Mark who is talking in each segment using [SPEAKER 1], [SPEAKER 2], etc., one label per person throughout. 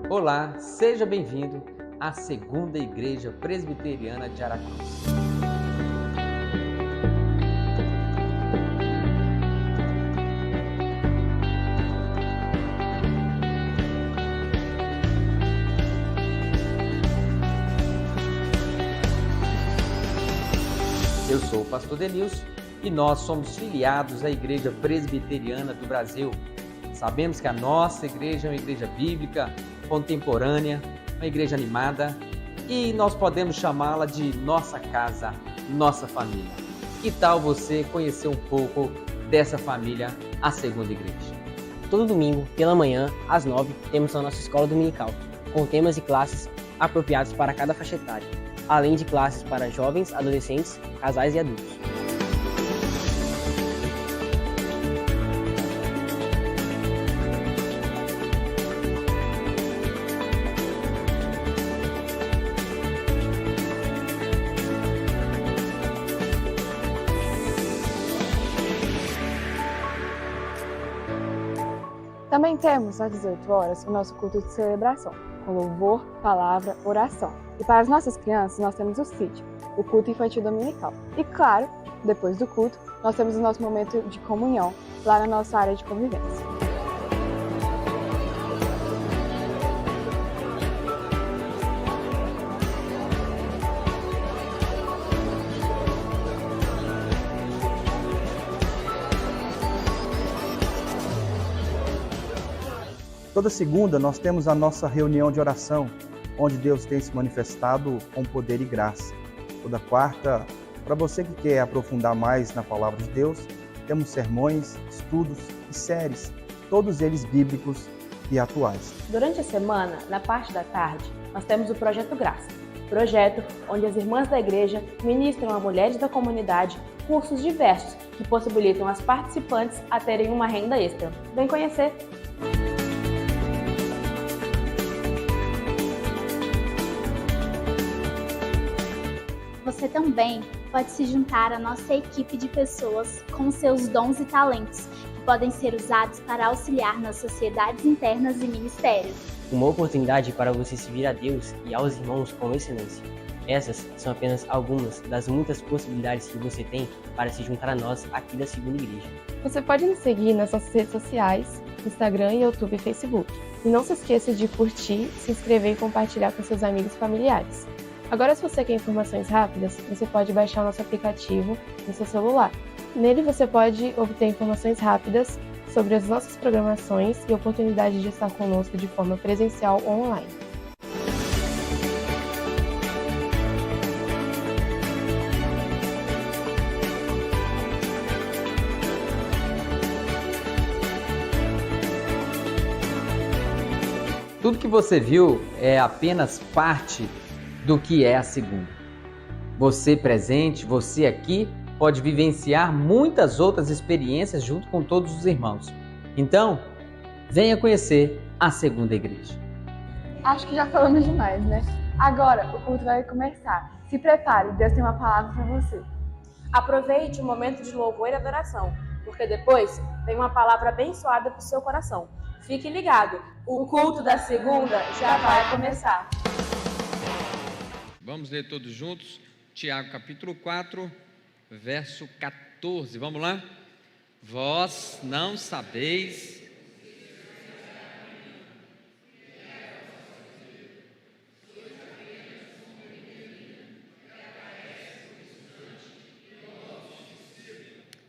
[SPEAKER 1] Olá, seja bem-vindo à Segunda Igreja Presbiteriana de Aracruz. Eu sou o pastor Denilson e nós somos filiados à Igreja Presbiteriana do Brasil. Sabemos que a nossa igreja é uma igreja bíblica, contemporânea, uma igreja animada e nós podemos chamá-la de nossa casa, nossa família. Que tal você conhecer um pouco dessa família, a Segunda Igreja?
[SPEAKER 2] Todo domingo, pela manhã, às 9, temos a nossa escola dominical, com temas e classes apropriados para cada faixa etária, além de classes para jovens, adolescentes, casais e adultos.
[SPEAKER 3] Também temos, às 18 horas, o nosso culto de celebração, com louvor, palavra, oração. E para as nossas crianças, nós temos o CID, o culto infantil dominical. E claro, depois do culto, nós temos o nosso momento de comunhão, lá na nossa área de convivência.
[SPEAKER 4] Toda segunda nós temos a nossa reunião de oração, onde Deus tem se manifestado com poder e graça. Toda quarta, para você que quer aprofundar mais na palavra de Deus, temos sermões, estudos e séries, todos eles bíblicos e atuais.
[SPEAKER 5] Durante a semana, na parte da tarde, nós temos o Projeto Graça, projeto onde as irmãs da igreja ministram a mulheres da comunidade cursos diversos que possibilitam as participantes a terem uma renda extra. Vem conhecer!
[SPEAKER 6] Você também pode se juntar à nossa equipe de pessoas com seus dons e talentos, que podem ser usados para auxiliar nas sociedades internas e ministérios.
[SPEAKER 2] Uma oportunidade para você servir a Deus e aos irmãos com excelência. Essas são apenas algumas das muitas possibilidades que você tem para se juntar a nós aqui da Segunda Igreja.
[SPEAKER 3] Você pode nos seguir nas nossas redes sociais, Instagram, YouTube e Facebook. E não se esqueça de curtir, se inscrever e compartilhar com seus amigos e familiares. Agora, se você quer informações rápidas, você pode baixar o nosso aplicativo no seu celular. Nele você pode obter informações rápidas sobre as nossas programações e oportunidade de estar conosco de forma presencial ou online.
[SPEAKER 1] Tudo que você viu é apenas parte do que é a segunda. Você presente, você aqui, pode vivenciar muitas outras experiências junto com todos os irmãos. Então, venha conhecer a Segunda Igreja.
[SPEAKER 3] Acho que já falamos demais, né? Agora o culto vai começar. Se prepare, Deus tem uma palavra para você.
[SPEAKER 5] Aproveite o momento de louvor e adoração, porque depois vem uma palavra abençoada para o seu coração. Fique ligado, o culto da segunda já vai começar.
[SPEAKER 7] Vamos ler todos juntos, Tiago capítulo 4, verso 14, vamos lá? Vós não sabeis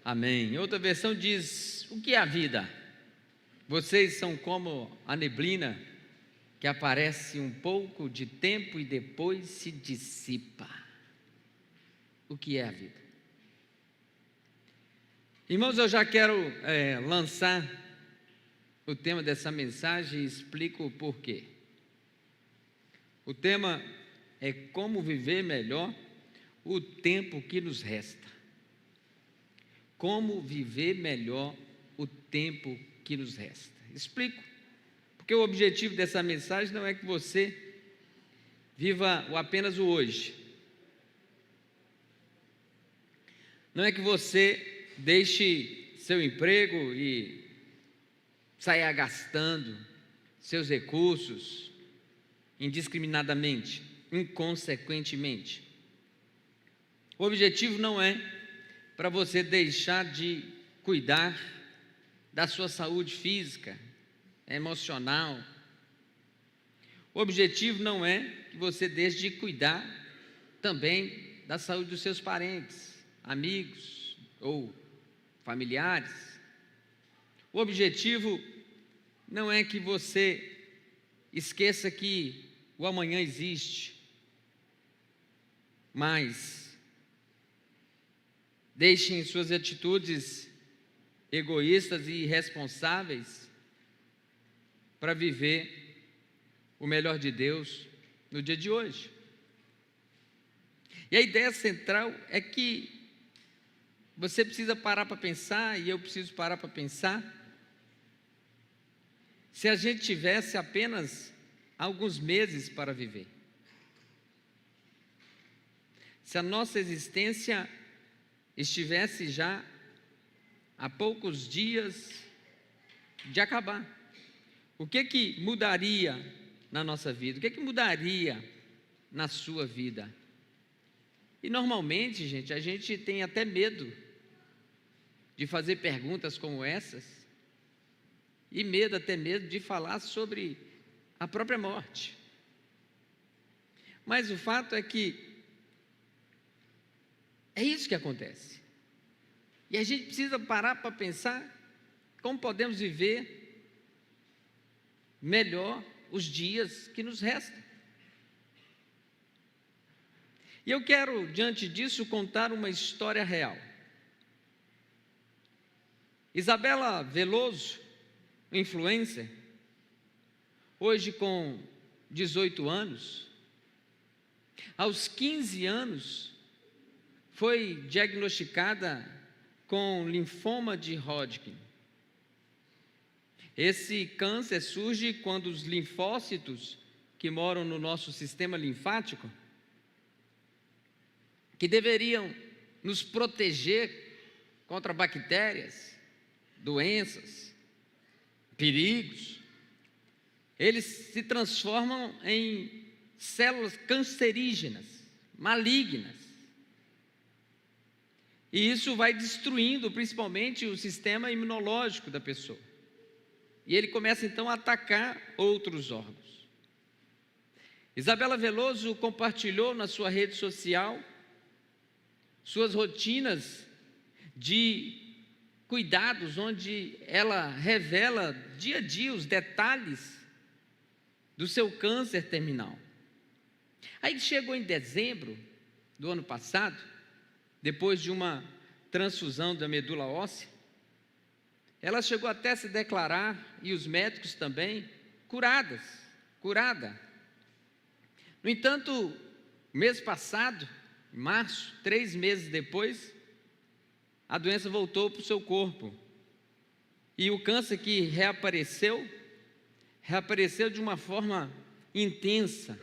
[SPEAKER 7] Amém. Outra versão diz, o que é a vida? Vocês são como a neblina que aparece um pouco de tempo e depois se dissipa. O que é a vida? Irmãos, eu já quero lançar o tema dessa mensagem e explico o porquê. O tema é como viver melhor o tempo que nos resta. Como viver melhor o tempo que nos resta. Explico. Porque o objetivo dessa mensagem não é que você viva apenas o hoje. Não é que você deixe seu emprego e saia gastando seus recursos indiscriminadamente, inconsequentemente. O objetivo não é para você deixar de cuidar da sua saúde física, emocional. O objetivo não é que você deixe de cuidar também da saúde dos seus parentes, amigos ou familiares. O objetivo não é que você esqueça que o amanhã existe, mas deixem suas atitudes egoístas e irresponsáveis para viver o melhor de Deus no dia de hoje. E a ideia central é que você precisa parar para pensar, e eu preciso parar para pensar, se a gente tivesse apenas alguns meses para viver. Se a nossa existência estivesse já há poucos dias de acabar. O que mudaria na nossa vida? O que mudaria na sua vida? E normalmente, gente, a gente tem até medo de fazer perguntas como essas, e até medo de falar sobre a própria morte. Mas o fato é que é isso que acontece. E a gente precisa parar para pensar como podemos viver melhor os dias que nos restam. E eu quero, diante disso, contar uma história real. Isabela Veloso, influencer, hoje com 18 anos, aos 15 anos, foi diagnosticada com linfoma de Hodgkin. Esse câncer surge quando os linfócitos que moram no nosso sistema linfático, que deveriam nos proteger contra bactérias, doenças, perigos, eles se transformam em células cancerígenas, malignas. E isso vai destruindo principalmente o sistema imunológico da pessoa. E ele começa então a atacar outros órgãos. Isabela Veloso compartilhou na sua rede social suas rotinas de cuidados, onde ela revela dia a dia os detalhes do seu câncer terminal. Aí chegou em dezembro do ano passado, depois de uma transfusão da medula óssea, ela chegou até a se declarar, e os médicos também, curada. No entanto, mês passado, em março, 3 meses depois, a doença voltou para o seu corpo. E o câncer que reapareceu de uma forma intensa,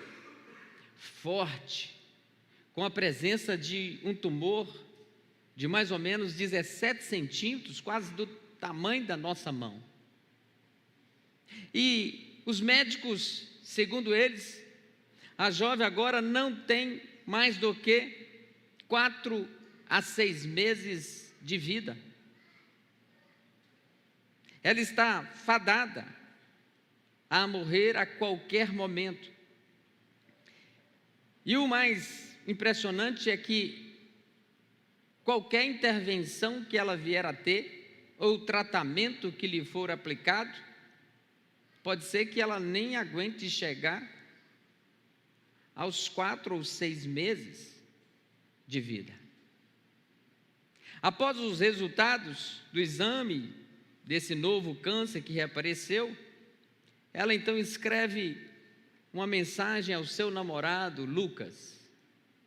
[SPEAKER 7] forte, com a presença de um tumor de mais ou menos 17 centímetros, quase do tamanho da nossa mão. E os médicos, segundo eles, a jovem agora não tem mais do que 4 a 6 meses de vida. Ela está fadada a morrer a qualquer momento. E o mais impressionante é que qualquer intervenção que ela vier a ter, ou tratamento que lhe for aplicado, pode ser que ela nem aguente chegar aos 4 ou 6 meses de vida. Após os resultados do exame desse novo câncer que reapareceu, ela então escreve uma mensagem ao seu namorado, Lucas,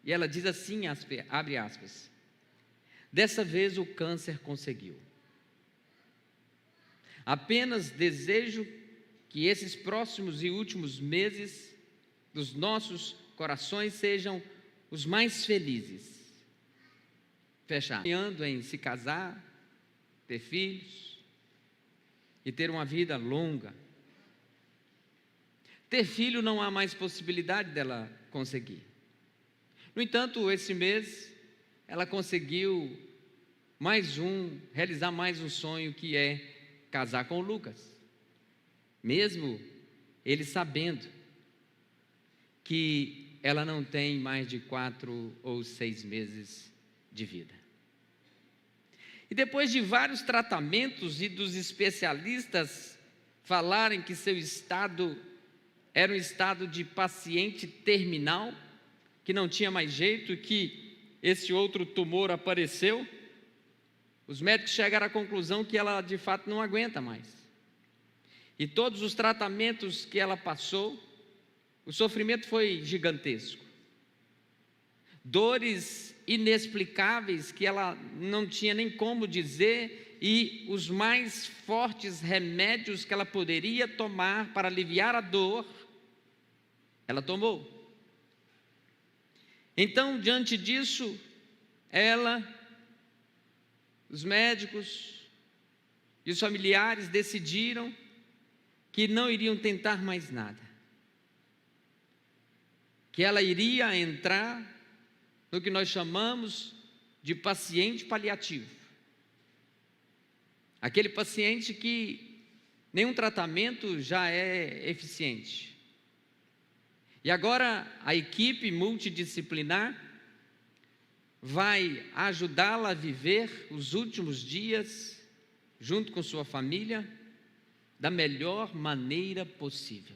[SPEAKER 7] e ela diz assim, abre aspas: dessa vez o câncer conseguiu. Apenas desejo que esses próximos e últimos meses dos nossos corações sejam os mais felizes. Fecha. Sonhando em se casar, ter filhos e ter uma vida longa. Ter filho não há mais possibilidade dela conseguir. No entanto, esse mês, ela conseguiu realizar mais um sonho, que é casar com o Lucas. Mesmo ele sabendo que ela não tem mais de 4 ou 6 meses de vida. E depois de vários tratamentos e dos especialistas falarem que seu estado era um estado de paciente terminal, que não tinha mais jeito, que esse outro tumor apareceu, os médicos chegaram à conclusão que ela de fato não aguenta mais. E todos os tratamentos que ela passou, o sofrimento foi gigantesco. Dores inexplicáveis que ela não tinha nem como dizer, e os mais fortes remédios que ela poderia tomar para aliviar a dor, ela tomou. Então, diante disso, ela, os médicos e os familiares decidiram que não iriam tentar mais nada, que ela iria entrar no que nós chamamos de paciente paliativo. Aquele paciente que nenhum tratamento já é eficiente. E agora a equipe multidisciplinar vai ajudá-la a viver os últimos dias, junto com sua família, da melhor maneira possível.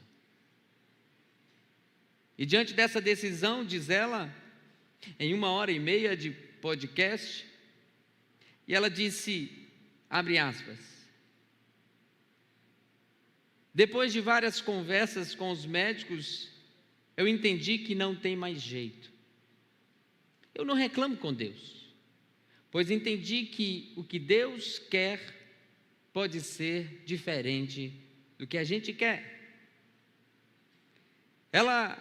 [SPEAKER 7] E diante dessa decisão, diz ela, em 1h30 de podcast, e ela disse, abre aspas, depois de várias conversas com os médicos, eu entendi que não tem mais jeito. Eu não reclamo com Deus, pois entendi que o que Deus quer pode ser diferente do que a gente quer. Ela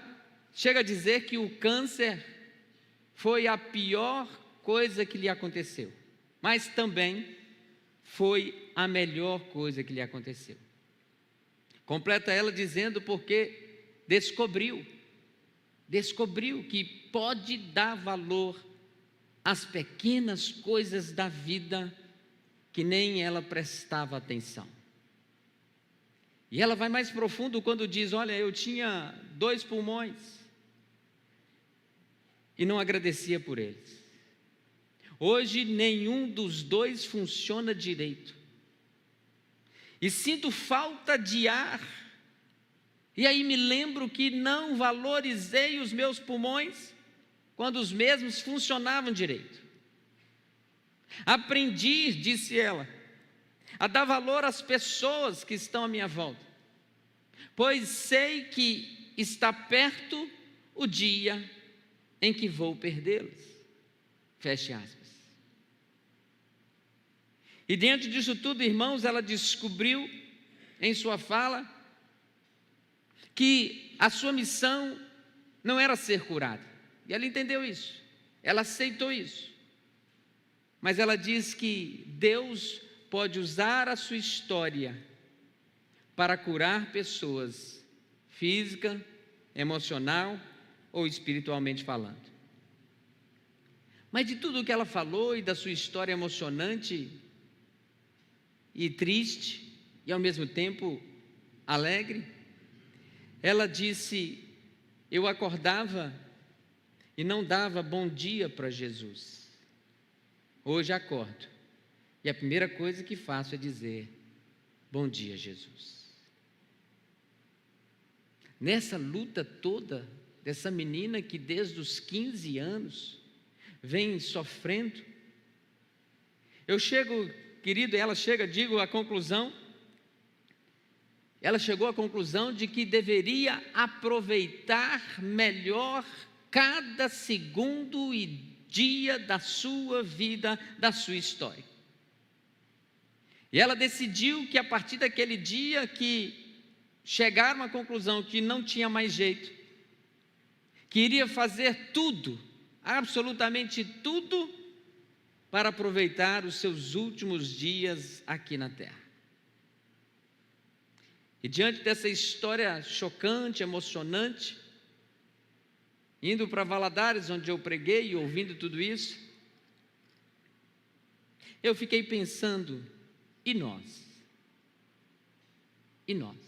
[SPEAKER 7] chega a dizer que o câncer foi a pior coisa que lhe aconteceu, mas também foi a melhor coisa que lhe aconteceu. Completa ela dizendo porque descobriu que pode dar valor às pequenas coisas da vida que nem ela prestava atenção. E ela vai mais profundo quando diz, olha, eu tinha 2 pulmões e não agradecia por eles. Hoje nenhum dos 2 funciona direito. E sinto falta de ar. E aí me lembro que não valorizei os meus pulmões quando os mesmos funcionavam direito. Aprendi, disse ela, a dar valor às pessoas que estão à minha volta, pois sei que está perto o dia em que vou perdê-los. Feche aspas. E diante disso tudo, irmãos, ela descobriu em sua fala que a sua missão não era ser curada. E ela entendeu isso, ela aceitou isso. Mas ela diz que Deus pode usar a sua história para curar pessoas, física, emocional ou espiritualmente falando. Mas de tudo o que ela falou e da sua história emocionante e triste, e ao mesmo tempo alegre, ela disse, eu acordava e não dava bom dia para Jesus. Hoje acordo e a primeira coisa que faço é dizer, bom dia, Jesus. Nessa luta toda dessa menina que desde os 15 anos vem sofrendo, eu chego, querido, ela chegou à conclusão de que deveria aproveitar melhor cada segundo e dia da sua vida, da sua história. E ela decidiu que a partir daquele dia que chegaram à conclusão que não tinha mais jeito, que iria fazer tudo, absolutamente tudo, para aproveitar os seus últimos dias aqui na terra. E diante dessa história chocante, emocionante, indo para Valadares, onde eu preguei, e ouvindo tudo isso, eu fiquei pensando, e nós? E nós?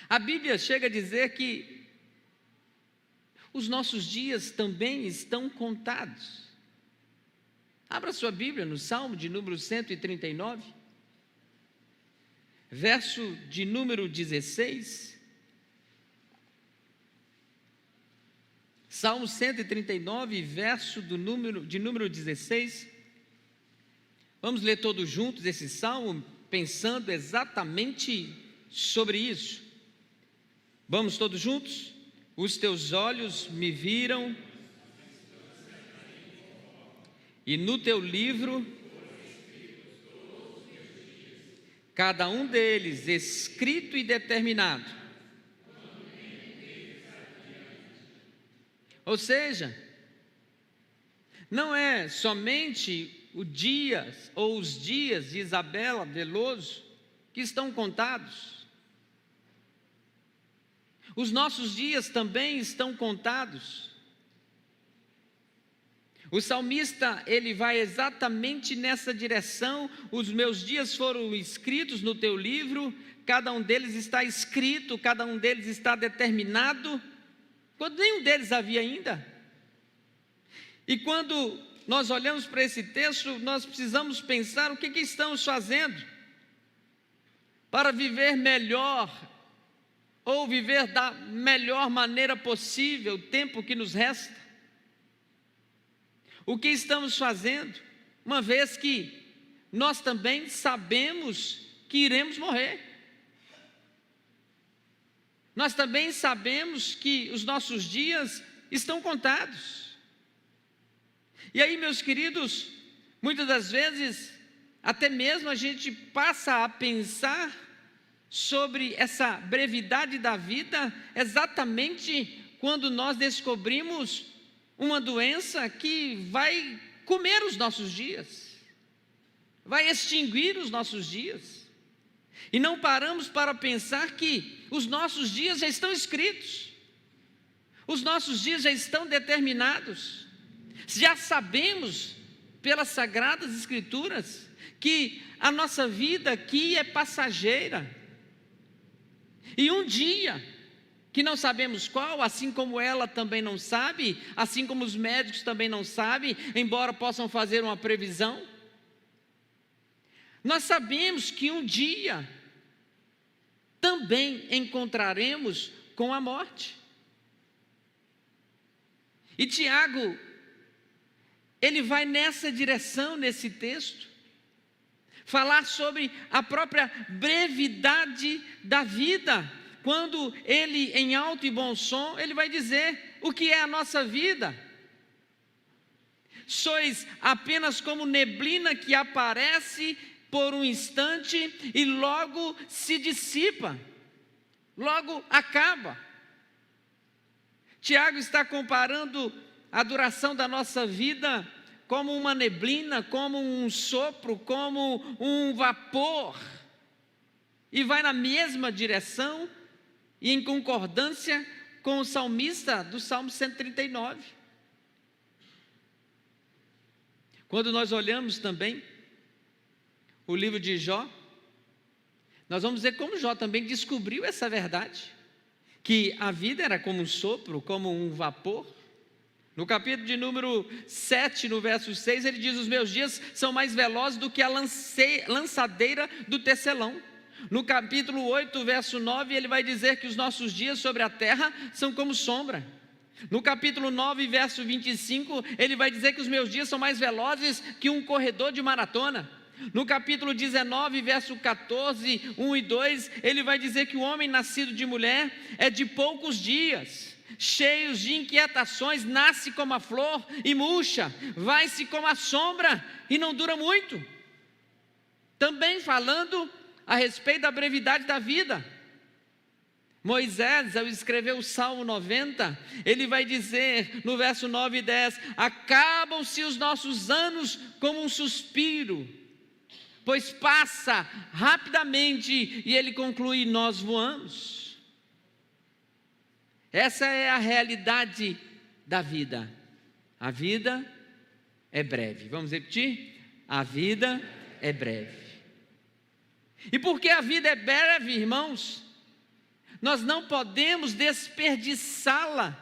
[SPEAKER 7] A Bíblia chega a dizer que os nossos dias também estão contados. Abra sua Bíblia no Salmo de número 139, verso de número 16. Salmo 139, verso de número 16. Vamos ler todos juntos esse salmo, pensando exatamente sobre isso. Vamos todos juntos? Os teus olhos me viram, e no teu livro, cada um deles escrito e determinado. Ou seja, não é somente o dia ou os dias de Isabela Veloso que estão contados. Os nossos dias também estão contados. O salmista, ele vai exatamente nessa direção. Os meus dias foram escritos no teu livro, cada um deles está escrito, cada um deles está determinado, quando nenhum deles havia ainda. E quando nós olhamos para esse texto, nós precisamos pensar o que estamos fazendo para viver melhor, ou viver da melhor maneira possível o tempo que nos resta. O que estamos fazendo, uma vez que nós também sabemos que iremos morrer. Nós também sabemos que os nossos dias estão contados. E aí, meus queridos, muitas das vezes, até mesmo a gente passa a pensar sobre essa brevidade da vida, exatamente quando nós descobrimos uma doença que vai comer os nossos dias, vai extinguir os nossos dias, e não paramos para pensar que os nossos dias já estão escritos, os nossos dias já estão determinados. Já sabemos pelas Sagradas Escrituras que a nossa vida aqui é passageira, e um dia que não sabemos qual, assim como ela também não sabe, assim como os médicos também não sabem, embora possam fazer uma previsão. Nós sabemos que um dia também encontraremos com a morte. E Tiago, ele vai nessa direção nesse texto, falar sobre a própria brevidade da vida. Quando ele, em alto e bom som, ele vai dizer o que é a nossa vida. Sois apenas como neblina que aparece por um instante e logo se dissipa, logo acaba. Tiago está comparando a duração da nossa vida como uma neblina, como um sopro, como um vapor, e vai na mesma direção e em concordância com o salmista do Salmo 139. Quando nós olhamos também o livro de Jó, nós vamos ver como Jó também descobriu essa verdade, que a vida era como um sopro, como um vapor. No capítulo de número 7, no verso 6, ele diz: os meus dias são mais velozes do que a lançadeira do tecelão. No capítulo 8, verso 9, ele vai dizer que os nossos dias sobre a terra são como sombra. No capítulo 9, verso 25, ele vai dizer que os meus dias são mais velozes que um corredor de maratona. No capítulo 19, verso 14, 1 e 2, ele vai dizer que o homem nascido de mulher é de poucos dias, cheios de inquietações, nasce como a flor e murcha, vai-se como a sombra e não dura muito. Também falando a respeito da brevidade da vida. Moisés, ao escrever o Salmo 90, ele vai dizer no verso 9 e 10: acabam-se os nossos anos como um suspiro, pois passa rapidamente, e ele conclui: nós voamos. Essa é a realidade da vida. A vida é breve. Vamos repetir? A vida é breve. E porque a vida é breve, irmãos, nós não podemos desperdiçá-la.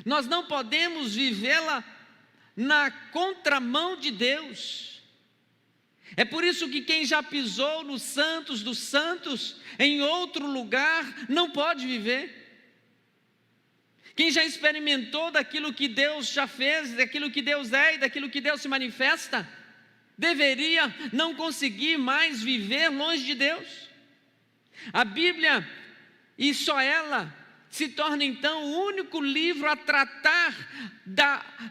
[SPEAKER 7] Nós não podemos vivê-la na contramão de Deus. É por isso que quem já pisou nos santos dos santos, em outro lugar, não pode viver. Quem já experimentou daquilo que Deus já fez, daquilo que Deus é e daquilo que Deus se manifesta, deveria não conseguir mais viver longe de Deus. A Bíblia, e só ela, se torna então o único livro a tratar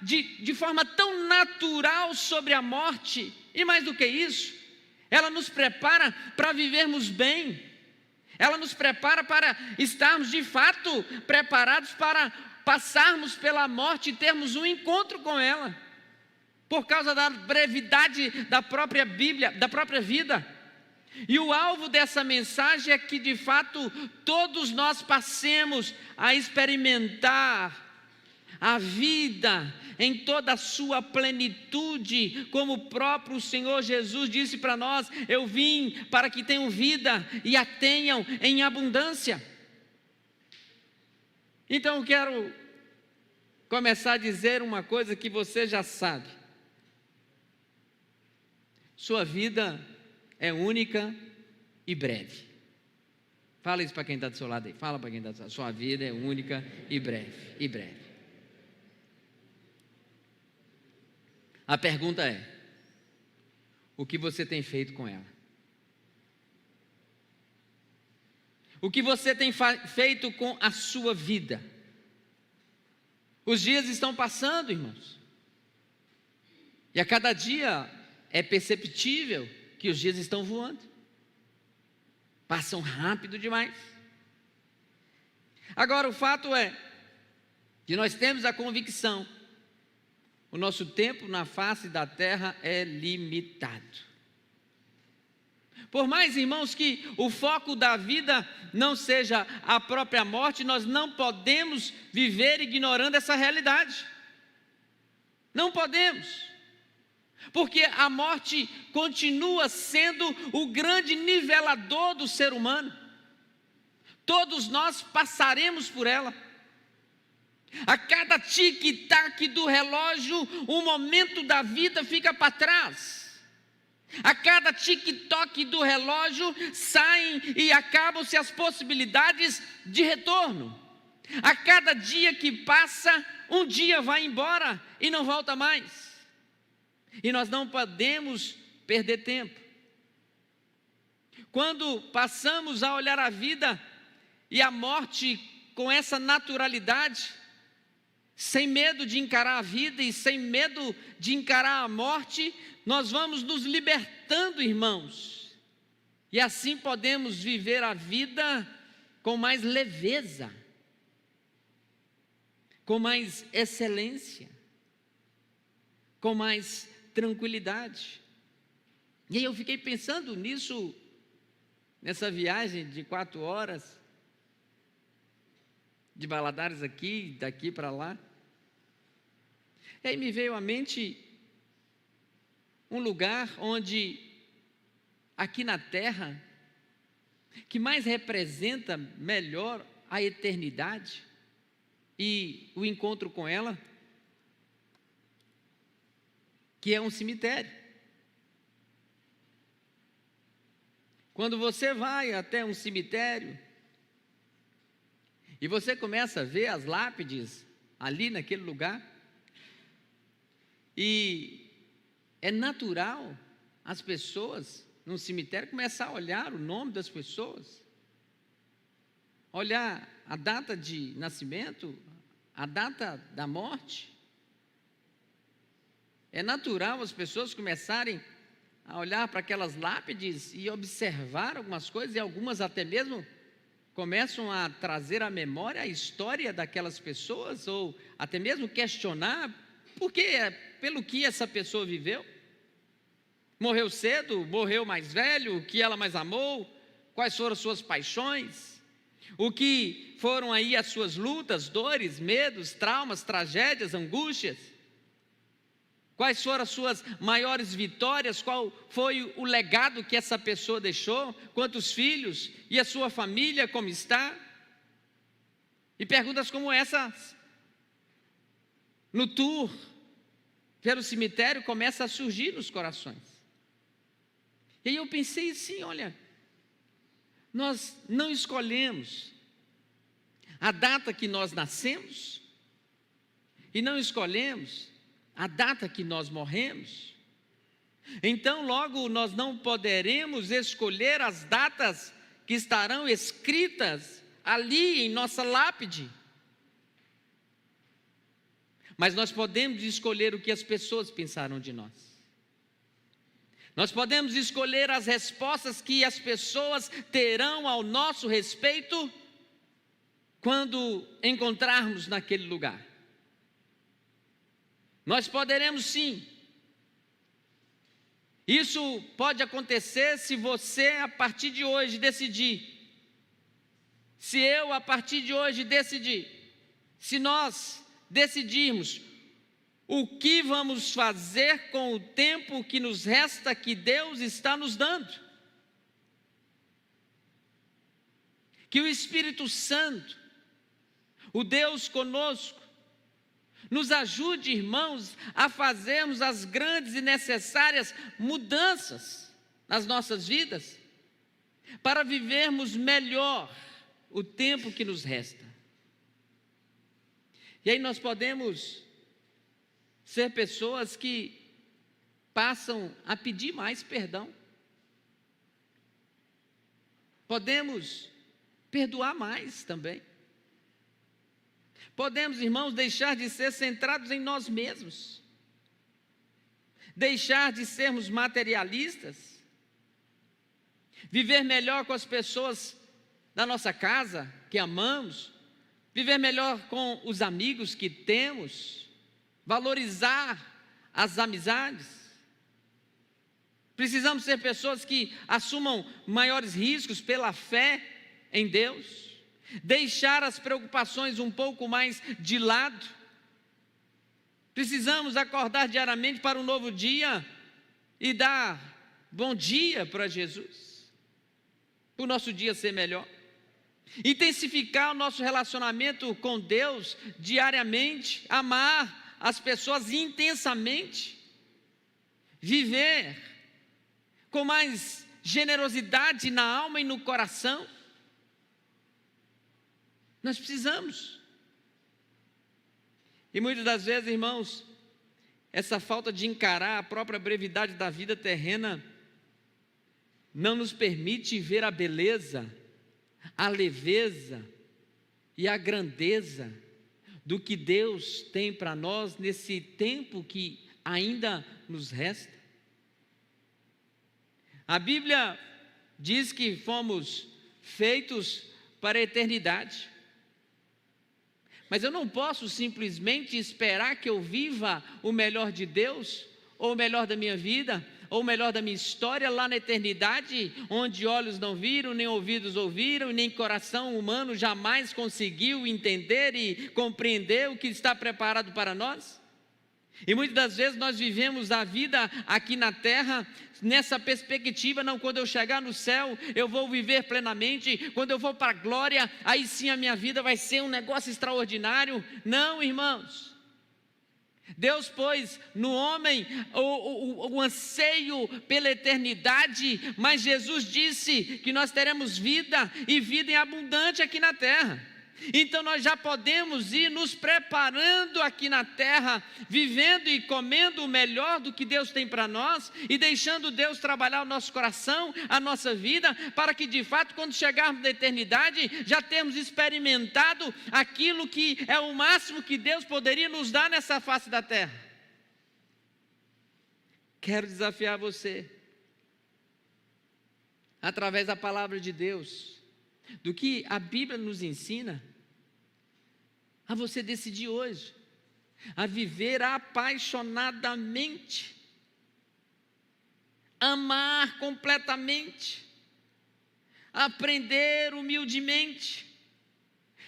[SPEAKER 7] de forma tão natural sobre a morte. E mais do que isso, ela nos prepara para vivermos bem. Ela nos prepara para estarmos de fato preparados para passarmos pela morte e termos um encontro com ela, por causa da brevidade da própria Bíblia, da própria vida. E o alvo dessa mensagem é que de fato todos nós passemos a experimentar a vida em toda a sua plenitude, como o próprio Senhor Jesus disse para nós: eu vim para que tenham vida e a tenham em abundância. Então eu quero começar a dizer uma coisa que você já sabe: sua vida é única e breve. Fala isso para quem está do seu lado aí. Fala para quem está do seu lado. Sua vida é única e breve. E breve. A pergunta é: o que você tem feito com ela? O que você tem feito com a sua vida? Os dias estão passando, irmãos, e a cada dia é perceptível que os dias estão voando, passam rápido demais. Agora, o fato é que nós temos a convicção: o nosso tempo na face da terra é limitado. Por mais, irmãos, que o foco da vida não seja a própria morte, nós não podemos viver ignorando essa realidade. Não podemos. Porque a morte continua sendo o grande nivelador do ser humano. Todos nós passaremos por ela. A cada tic-tac do relógio, um momento da vida fica para trás. A cada tic-toc do relógio, saem e acabam-se as possibilidades de retorno. A cada dia que passa, um dia vai embora e não volta mais. E nós não podemos perder tempo. Quando passamos a olhar a vida e a morte com essa naturalidade, sem medo de encarar a vida e sem medo de encarar a morte, nós vamos nos libertando, irmãos, e assim podemos viver a vida com mais leveza, com mais excelência, com mais tranquilidade. E aí eu fiquei pensando nisso, nessa viagem de 4 horas, de Valadares aqui, daqui para lá. E aí me veio à mente um lugar onde, aqui na terra, que mais representa melhor a eternidade e o encontro com ela, que é um cemitério. Quando você vai até um cemitério e você começa a ver as lápides ali naquele lugar, e é natural as pessoas num cemitério começar a olhar o nome das pessoas, olhar a data de nascimento, a data da morte. É natural as pessoas começarem a olhar para aquelas lápides e observar algumas coisas, e algumas até mesmo começam a trazer à memória a história daquelas pessoas, ou até mesmo questionar pelo que essa pessoa viveu. Morreu cedo, morreu mais velho, o que ela mais amou, quais foram as suas paixões, o que foram aí as suas lutas, dores, medos, traumas, tragédias, angústias, quais foram as suas maiores vitórias, qual foi o legado que essa pessoa deixou, quantos filhos, e a sua família como está. E perguntas como essas, no tour pelo cemitério, começam a surgir nos corações. E aí eu pensei assim, olha, nós não escolhemos a data que nós nascemos, e não escolhemos a data que nós morremos. Então logo nós não poderemos escolher as datas que estarão escritas ali em nossa lápide. Mas nós podemos escolher o que as pessoas pensaram de nós. Nós podemos escolher as respostas que as pessoas terão ao nosso respeito quando encontrarmos naquele lugar. Nós poderemos sim. Isso pode acontecer se você a partir de hoje decidir. Se eu a partir de hoje decidir. Se nós decidirmos o que vamos fazer com o tempo que nos resta, que Deus está nos dando. Que o Espírito Santo, o Deus conosco, nos ajude, irmãos, a fazermos as grandes e necessárias mudanças nas nossas vidas, para vivermos melhor o tempo que nos resta. E aí nós podemos ser pessoas que passam a pedir mais perdão. Podemos perdoar mais também. Podemos, irmãos, deixar de ser centrados em nós mesmos. Deixar de sermos materialistas. Viver melhor com as pessoas da nossa casa, que amamos. Viver melhor com os amigos que temos. Valorizar as amizades. Precisamos ser pessoas que assumam maiores riscos pela fé em Deus. Deixar as preocupações um pouco mais de lado. Precisamos acordar diariamente para um novo dia e dar bom dia para Jesus, para o nosso dia ser melhor. Intensificar o nosso relacionamento com Deus diariamente, amar as pessoas intensamente, viver com mais generosidade na alma e no coração. Nós precisamos. E muitas das vezes, irmãos, essa falta de encarar a própria brevidade da vida terrena não nos permite ver a beleza, a leveza e a grandeza do que Deus tem para nós nesse tempo que ainda nos resta. A Bíblia diz que fomos feitos para a eternidade. Mas eu não posso simplesmente esperar que eu viva o melhor de Deus, ou o melhor da minha vida, ou o melhor da minha história lá na eternidade, onde olhos não viram, nem ouvidos ouviram, e nem coração humano jamais conseguiu entender e compreender o que está preparado para nós. E muitas das vezes nós vivemos a vida aqui na terra nessa perspectiva: não, quando eu chegar no céu eu vou viver plenamente, quando eu for para a glória, aí sim a minha vida vai ser um negócio extraordinário. Não, irmãos, Deus pôs no homem o anseio pela eternidade, mas Jesus disse que nós teremos vida e vida em abundante aqui na terra. Então nós já podemos ir nos preparando aqui na terra, vivendo e comendo o melhor do que Deus tem para nós, e deixando Deus trabalhar o nosso coração, a nossa vida, para que de fato quando chegarmos na eternidade, já termos experimentado aquilo que é o máximo que Deus poderia nos dar nessa face da terra. Quero desafiar você, através da palavra de Deus, do que a Bíblia nos ensina, a você decidir hoje, a viver apaixonadamente, amar completamente, aprender humildemente,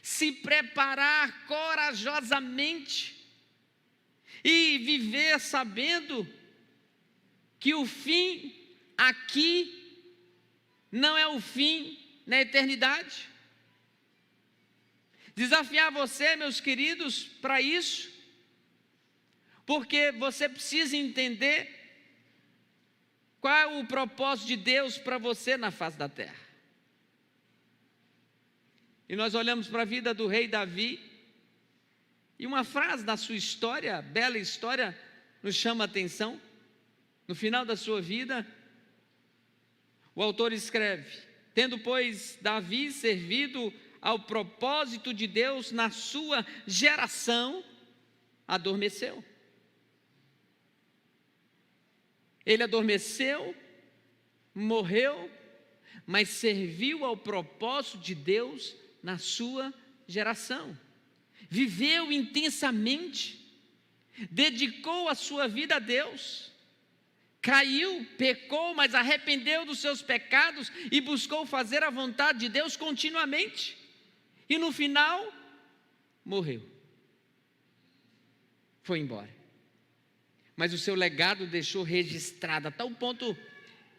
[SPEAKER 7] se preparar corajosamente e viver sabendo que o fim aqui não é o fim na eternidade. Desafiar você, meus queridos, para isso, porque você precisa entender qual é o propósito de Deus para você na face da terra. E nós olhamos para a vida do rei Davi, e uma frase da sua história, bela história, nos chama a atenção. No final da sua vida, o autor escreve: tendo, pois, Davi servido ao propósito de Deus na sua geração, adormeceu. Ele adormeceu, morreu, mas serviu ao propósito de Deus na sua geração. Viveu intensamente, dedicou a sua vida a Deus, caiu, pecou, mas arrependeu dos seus pecados e buscou fazer a vontade de Deus continuamente. E no final, morreu. Foi embora. Mas o seu legado deixou registrado, a tal ponto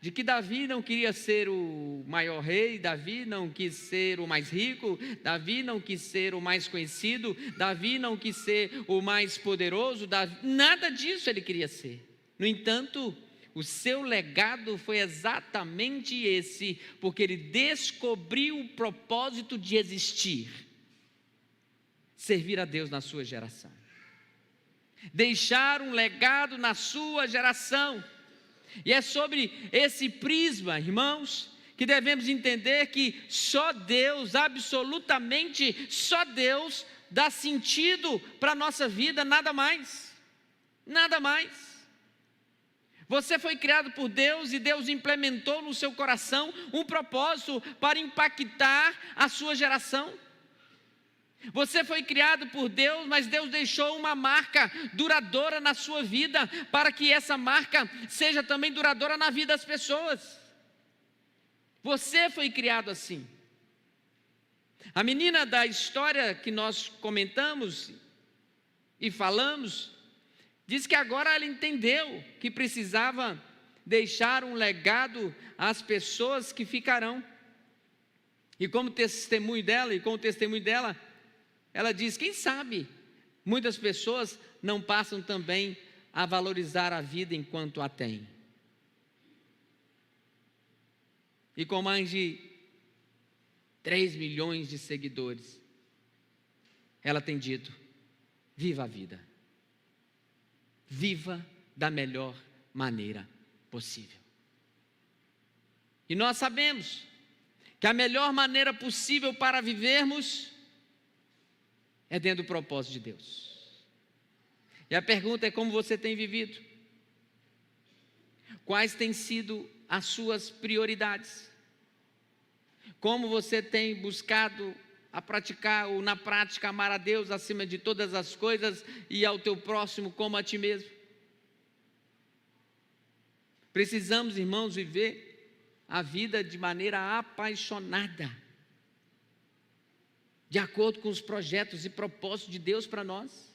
[SPEAKER 7] de que Davi não queria ser o maior rei, Davi não quis ser o mais rico, Davi não quis ser o mais conhecido, Davi não quis ser o mais poderoso, nada disso ele queria ser. No entanto, o seu legado foi exatamente esse, porque ele descobriu o propósito de existir: servir a Deus na sua geração, deixar um legado na sua geração. E é sobre esse prisma, irmãos, que devemos entender que só Deus, absolutamente só Deus, dá sentido para a nossa vida, nada mais, nada mais. Você foi criado por Deus e Deus implementou no seu coração um propósito para impactar a sua geração. Você foi criado por Deus, mas Deus deixou uma marca duradoura na sua vida, para que essa marca seja também duradoura na vida das pessoas. Você foi criado assim. A menina da história que nós comentamos e falamos, diz que agora ela entendeu que precisava deixar um legado às pessoas que ficarão. E como testemunho dela, ela diz: quem sabe muitas pessoas não passam também a valorizar a vida enquanto a têm. E com mais de 3 milhões de seguidores, ela tem dito: viva a vida. Viva da melhor maneira possível. E nós sabemos que a melhor maneira possível para vivermos é dentro do propósito de Deus. E a pergunta é: como você tem vivido? Quais têm sido as suas prioridades? Como você tem buscado a praticar, ou na prática, amar a Deus acima de todas as coisas e ao teu próximo como a ti mesmo? Precisamos, irmãos, viver a vida de maneira apaixonada, de acordo com os projetos e propósitos de Deus para nós.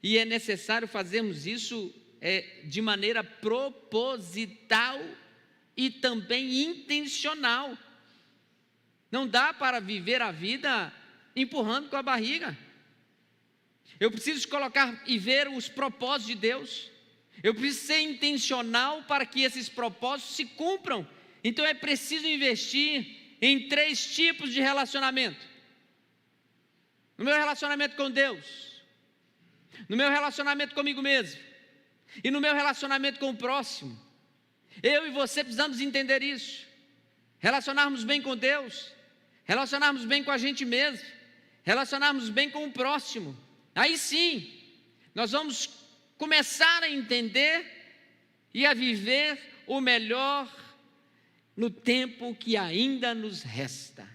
[SPEAKER 7] E é necessário fazermos isso de maneira proposital e também intencional. Não dá para viver a vida empurrando com a barriga. Eu preciso colocar e ver os propósitos de Deus. Eu preciso ser intencional para que esses propósitos se cumpram. Então é preciso investir em 3 tipos de relacionamento: no meu relacionamento com Deus, no meu relacionamento comigo mesmo e no meu relacionamento com o próximo. Eu e você precisamos entender isso. Relacionarmos bem com Deus, relacionarmos bem com a gente mesmo, relacionarmmos bem com o próximo. Aí sim, nós vamos começar a entender e a viver o melhor no tempo que ainda nos resta.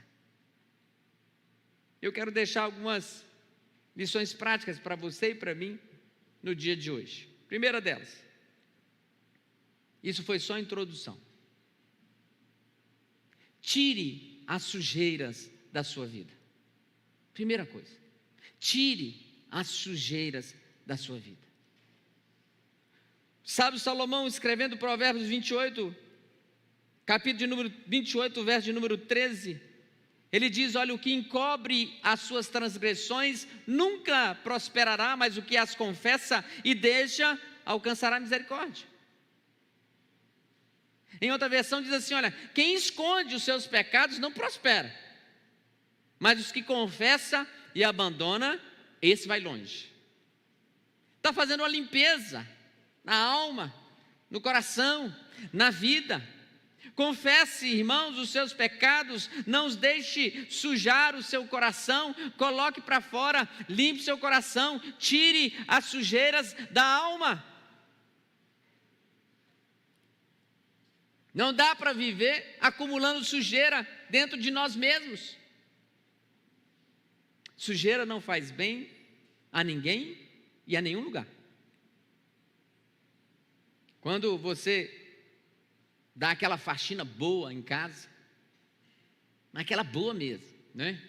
[SPEAKER 7] Eu quero deixar algumas lições práticas para você e para mim no dia de hoje. Primeira delas, isso foi só a introdução. Tire as sujeiras da sua vida. Primeira coisa, tire as sujeiras da sua vida. Sábio Salomão, escrevendo Provérbios 28, capítulo de número 28, verso de número 13, ele diz: olha, o que encobre as suas transgressões nunca prosperará, mas o que as confessa e deixa alcançará misericórdia. Em outra versão diz assim: olha, quem esconde os seus pecados não prospera, mas os que confessa e abandona, esse vai longe. Está fazendo uma limpeza na alma, no coração, na vida. Confesse, irmãos, os seus pecados, não os deixe sujar o seu coração, coloque para fora, limpe seu coração, tire as sujeiras da alma. Não dá para viver acumulando sujeira dentro de nós mesmos. Sujeira não faz bem a ninguém e a nenhum lugar. Quando você dá aquela faxina boa em casa, aquela boa mesmo, né?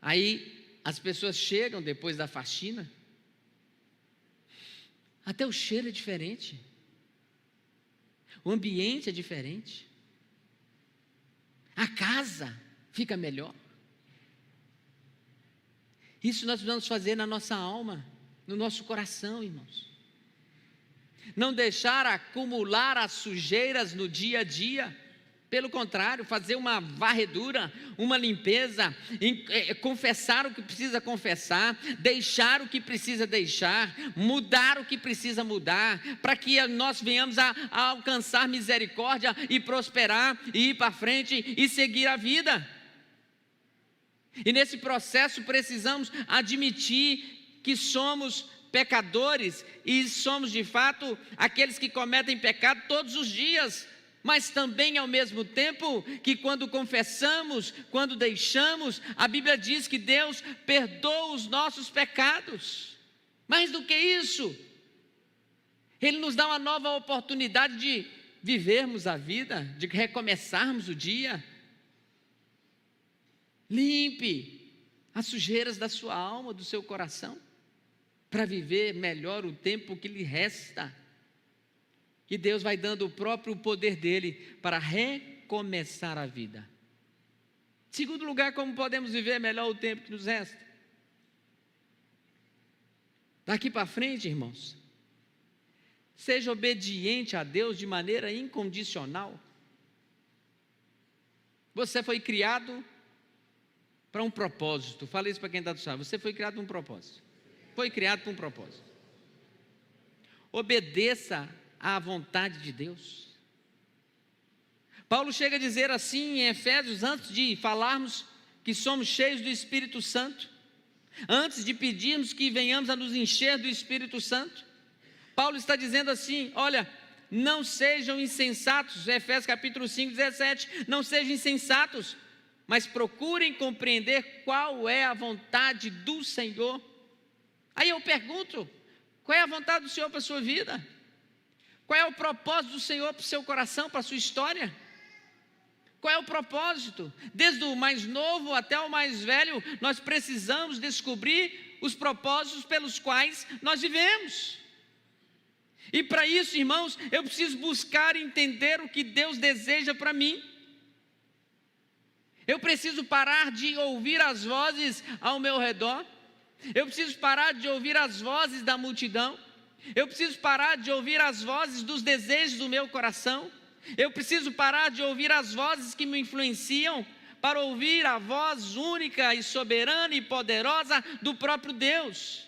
[SPEAKER 7] Aí as pessoas chegam depois da faxina, até o cheiro é diferente, o ambiente é diferente, a casa fica melhor. Isso nós precisamos fazer na nossa alma, no nosso coração, irmãos. Não deixar acumular as sujeiras no dia a dia. Pelo contrário, fazer uma varredura, uma limpeza, confessar o que precisa confessar, deixar o que precisa deixar, mudar o que precisa mudar, para que nós venhamos a alcançar misericórdia e prosperar, e ir para frente e seguir a vida. E nesse processo precisamos admitir que somos pecadores, e somos de fato aqueles que cometem pecado todos os dias, mas também ao mesmo tempo que quando confessamos, quando deixamos, a Bíblia diz que Deus perdoa os nossos pecados. Mais do que isso, Ele nos dá uma nova oportunidade de vivermos a vida, de recomeçarmos o dia. Limpe as sujeiras da sua alma, do seu coração, para viver melhor o tempo que lhe resta. E Deus vai dando o próprio poder dele para recomeçar a vida. Segundo lugar, como podemos viver melhor o tempo que nos resta? Daqui para frente, irmãos, seja obediente a Deus de maneira incondicional. Você foi criado para um propósito. Fala isso para quem está do lado. Você foi criado para um propósito. Foi criado para um propósito. Obedeça à vontade de Deus. Paulo chega a dizer assim em Efésios, antes de falarmos que somos cheios do Espírito Santo, antes de pedirmos que venhamos a nos encher do Espírito Santo, Paulo está dizendo assim: olha, não sejam insensatos, Efésios capítulo 5, 17, não sejam insensatos, mas procurem compreender qual é a vontade do Senhor. Aí eu pergunto, qual é a vontade do Senhor para a sua vida? Qual é o propósito do Senhor para o seu coração, para a sua história? Qual é o propósito? Desde o mais novo até o mais velho, nós precisamos descobrir os propósitos pelos quais nós vivemos. E para isso, irmãos, eu preciso buscar entender o que Deus deseja para mim. Eu preciso parar de ouvir as vozes ao meu redor. Eu preciso parar de ouvir as vozes da multidão. Eu preciso parar de ouvir as vozes dos desejos do meu coração. Eu preciso parar de ouvir as vozes que me influenciam, para ouvir a voz única e soberana e poderosa do próprio Deus,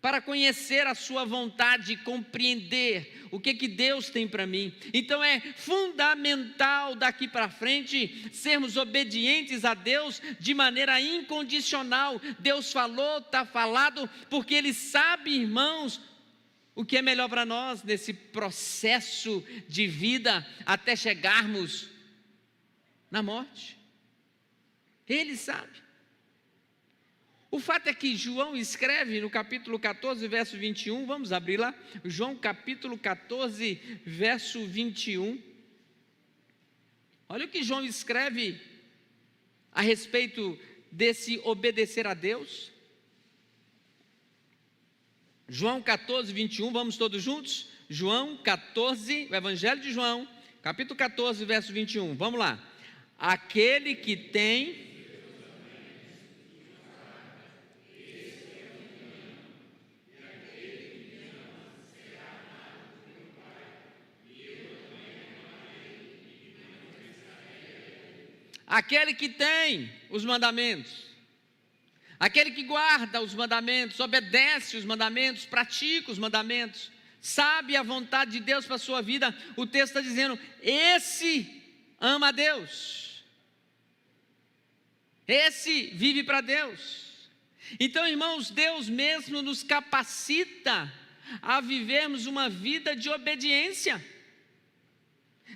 [SPEAKER 7] para conhecer a sua vontade e compreender o que Deus tem para mim. Então é fundamental daqui para frente sermos obedientes a Deus de maneira incondicional. Deus falou, está falado, porque Ele sabe, irmãos, o que é melhor para nós nesse processo de vida até chegarmos na morte. Ele sabe. O fato é que João escreve no capítulo 14, verso 21, vamos abrir lá, João capítulo 14, verso 21. Olha o que João escreve a respeito desse obedecer a Deus. João 14, 21, vamos todos juntos? João 14, o Evangelho de João, capítulo 14, verso 21, vamos lá. Aquele que tem... Aquele que tem os mandamentos, aquele que guarda os mandamentos, obedece os mandamentos, pratica os mandamentos, sabe a vontade de Deus para a sua vida, o texto está dizendo, esse ama a Deus, esse vive para Deus. Então, irmãos, Deus mesmo nos capacita a vivermos uma vida de obediência.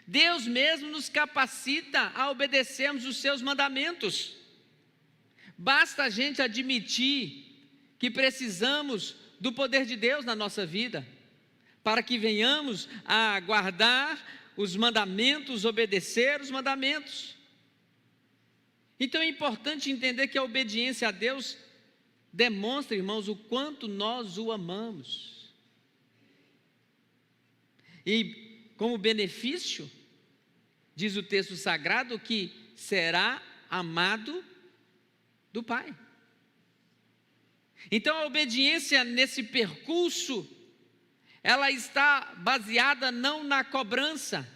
[SPEAKER 7] Deus mesmo nos capacita a obedecermos os seus mandamentos. Basta a gente admitir que precisamos do poder de Deus na nossa vida, para que venhamos a guardar os mandamentos, obedecer os mandamentos. Então é importante entender que a obediência a Deus demonstra, irmãos, o quanto nós o amamos. E como benefício, diz o texto sagrado, que será amado do Pai. Então a obediência nesse percurso, ela está baseada não na cobrança,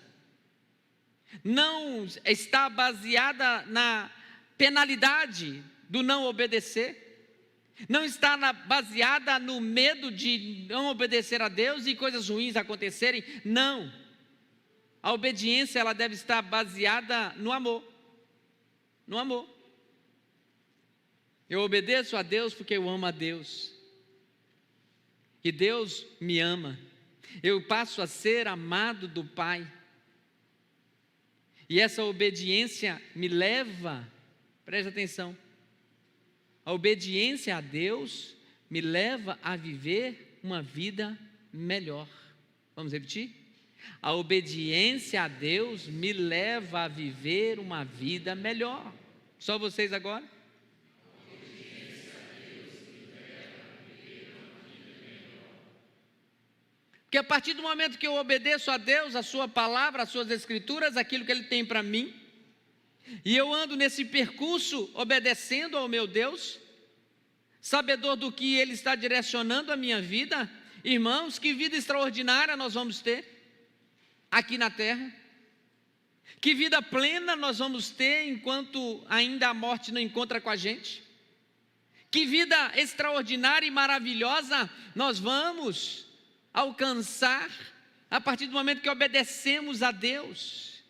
[SPEAKER 7] não está baseada na penalidade do não obedecer, não está baseada no medo de não obedecer a Deus e coisas ruins acontecerem, não. A obediência, ela deve estar baseada no amor. No amor. Eu obedeço a Deus porque eu amo a Deus. E Deus me ama. Eu passo a ser amado do Pai. E essa obediência me leva, preste atenção, a obediência a Deus me leva a viver uma vida melhor. Vamos repetir? A obediência a Deus me leva a viver uma vida melhor. Só vocês agora? Porque a partir do momento que eu obedeço a Deus, a sua palavra, as suas escrituras, aquilo que Ele tem para mim, e eu ando nesse percurso obedecendo ao meu Deus, sabedor do que Ele está direcionando a minha vida, irmãos, que vida extraordinária nós vamos ter aqui na terra, que vida plena nós vamos ter enquanto ainda a morte não encontra com a gente, que vida extraordinária e maravilhosa nós vamos alcançar a partir do momento que obedecemos a Deus.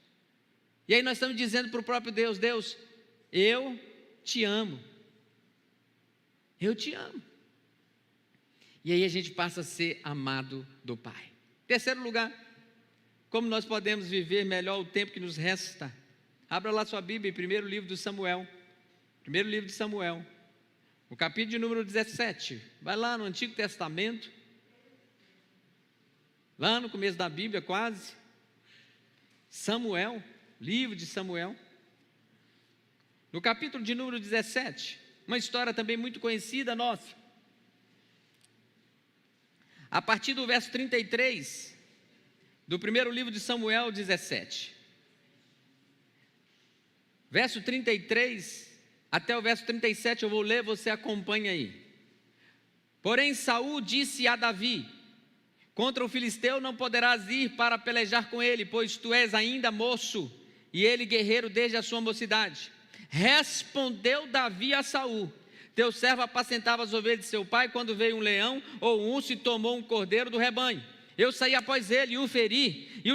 [SPEAKER 7] E aí nós estamos dizendo para o próprio Deus, Deus, eu te amo, eu te amo. E aí a gente passa a ser amado do Pai. Terceiro lugar, como nós podemos viver melhor o tempo que nos resta? Abra lá sua Bíblia, primeiro livro de Samuel. Primeiro livro de Samuel. O capítulo de número 17. Vai lá no Antigo Testamento. Lá no começo da Bíblia, quase. Samuel, livro de Samuel. No capítulo de número 17. Uma história também muito conhecida nossa. A partir do verso 33... do primeiro livro de Samuel 17, verso 33 até o verso 37, eu vou ler, você acompanha aí. Porém Saul disse a Davi, contra o filisteu não poderás ir para pelejar com ele, pois tu és ainda moço, e ele guerreiro desde a sua mocidade. Respondeu Davi a Saul, teu servo apacentava as ovelhas de seu pai, quando veio um leão ou um urso e tomou um cordeiro do rebanho. Eu saí após ele e o feri, e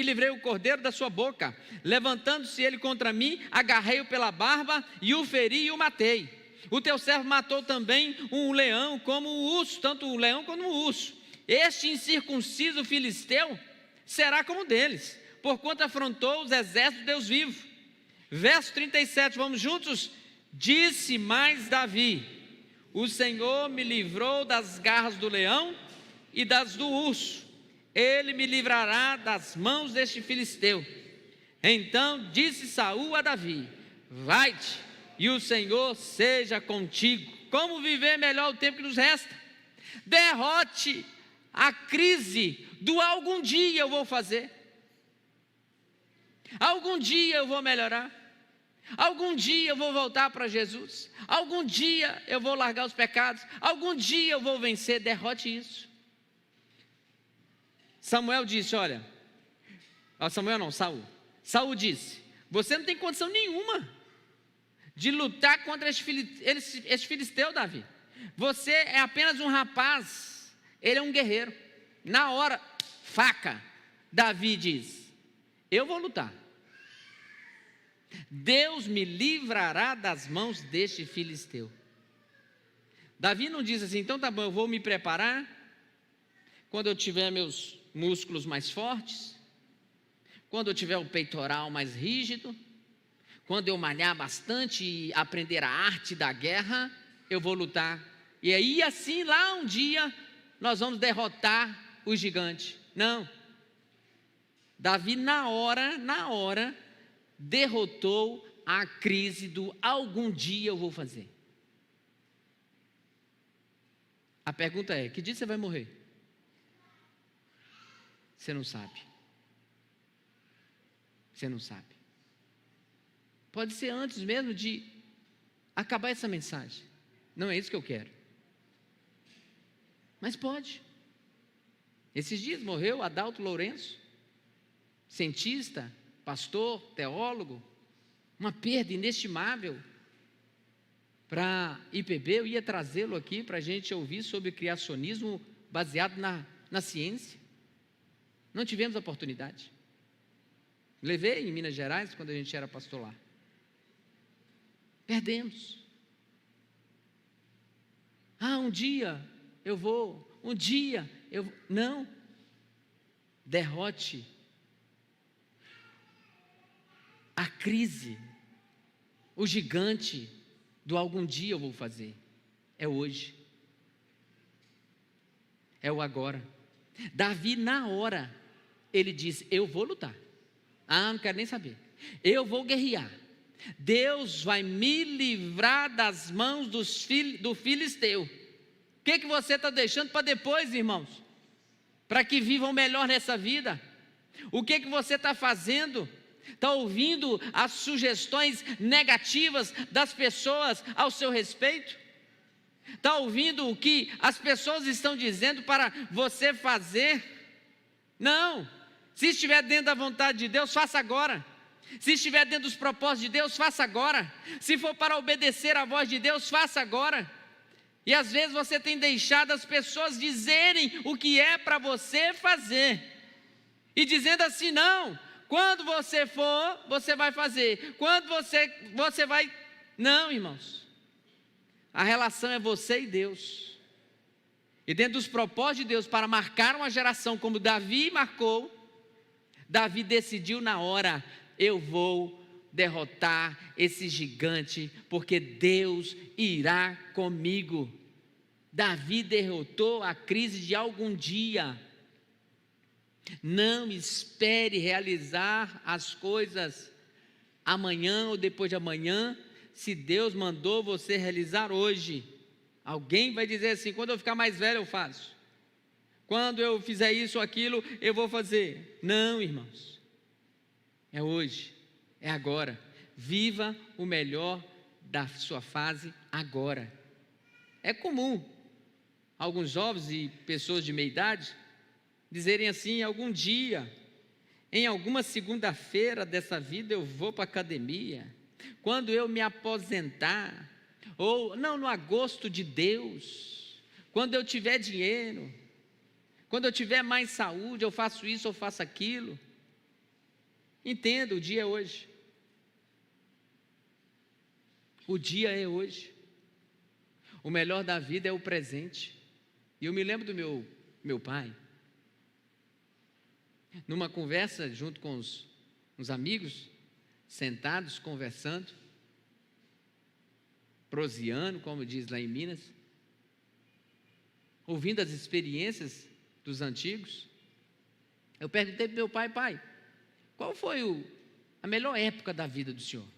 [SPEAKER 7] livrei o cordeiro da sua boca. Levantando-se ele contra mim, agarrei-o pela barba, e o feri e o matei. O teu servo matou também um leão como o urso, tanto o leão como o urso. este incircunciso filisteu será como um deles, porquanto afrontou os exércitos de Deus vivo. Verso 37, vamos juntos? Disse mais Davi: o Senhor me livrou das garras do leão e das do urso, ele me livrará das mãos deste filisteu. Então disse Saul a Davi: vai-te, e o Senhor seja contigo. Como viver melhor o tempo que nos resta? Derrote a crise do algum dia eu vou fazer, algum dia eu vou melhorar, algum dia eu vou voltar para Jesus, algum dia eu vou largar os pecados, algum dia eu vou vencer. Derrote isso. Samuel disse, Saul disse: você não tem condição nenhuma de lutar contra este filisteu, Davi. Você é apenas um rapaz, ele é um guerreiro. Na hora, faca. Davi diz: eu vou lutar. Deus me livrará das mãos deste filisteu. Davi não diz assim: então tá bom, eu vou me preparar quando eu tiver meus músculos mais fortes, quando eu tiver o peitoral mais rígido, quando eu malhar bastante e aprender a arte da guerra, eu vou lutar. E aí assim lá um dia nós vamos derrotar o gigante. Não. Davi na hora derrotou a crise do algum dia eu vou fazer. A pergunta é: que dia você vai morrer? Você não sabe. Você não sabe. Pode ser antes mesmo de acabar essa mensagem. Não é isso que eu quero. Mas pode. Esses dias morreu Adalto Lourenço, cientista, pastor, teólogo, uma perda inestimável para IPB. Eu ia trazê-lo aqui para a gente ouvir sobre criacionismo baseado na ciência. Não tivemos oportunidade. Levei em Minas Gerais quando a gente era pastor lá. Perdemos. Um dia eu vou, não. Derrote a crise, o gigante do algum dia eu vou fazer. É hoje. É o agora. Davi na hora, ele disse: eu vou lutar. Não quero nem saber. Eu vou guerrear. Deus vai me livrar das mãos do filisteu. O que você está deixando para depois, irmãos? Para que vivam melhor nessa vida? O que você está fazendo? Está ouvindo as sugestões negativas das pessoas ao seu respeito? Está ouvindo o que as pessoas estão dizendo para você fazer? Não. Se estiver dentro da vontade de Deus, faça agora. Se estiver dentro dos propósitos de Deus, faça agora. Se for para obedecer à voz de Deus, faça agora. E às vezes você tem deixado as pessoas dizerem o que é para você fazer, e dizendo assim: não, quando você for, você vai fazer. Quando você vai... Não, irmãos. A relação é você e Deus. E dentro dos propósitos de Deus para marcar uma geração como Davi marcou, Davi decidiu na hora: eu vou derrotar esse gigante, porque Deus irá comigo. Davi derrotou a crise de algum dia. Não espere realizar as coisas amanhã ou depois de amanhã, se Deus mandou você realizar hoje. Alguém vai dizer assim: quando eu ficar mais velho eu faço, quando eu fizer isso ou aquilo eu vou fazer. Não, irmãos, é hoje, é agora. Viva o melhor da sua fase agora. É comum alguns jovens e pessoas de meia idade dizerem assim: algum dia, em alguma segunda-feira dessa vida eu vou para a academia, quando eu me aposentar, ou não, no agosto de Deus, quando eu tiver dinheiro, quando eu tiver mais saúde, eu faço isso, eu faço aquilo. Entenda, o dia é hoje. O dia é hoje. O melhor da vida é o presente. E eu me lembro do meu meu pai, numa conversa junto com uns amigos, sentados, conversando, proseando, como diz lá em Minas, ouvindo as experiências dos antigos, eu perguntei para meu pai: pai, qual foi a melhor época da vida do senhor?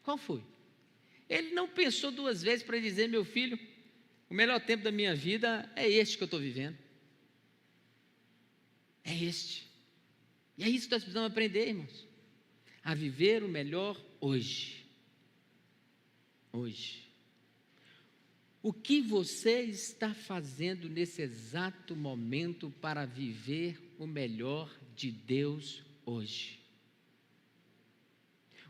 [SPEAKER 7] Qual foi? Ele não pensou duas vezes para dizer: meu filho, o melhor tempo da minha vida é este que eu estou vivendo. É este. E é isso que nós precisamos aprender, irmãos, a viver o melhor hoje. Hoje. O que você está fazendo nesse exato momento para viver o melhor de Deus hoje?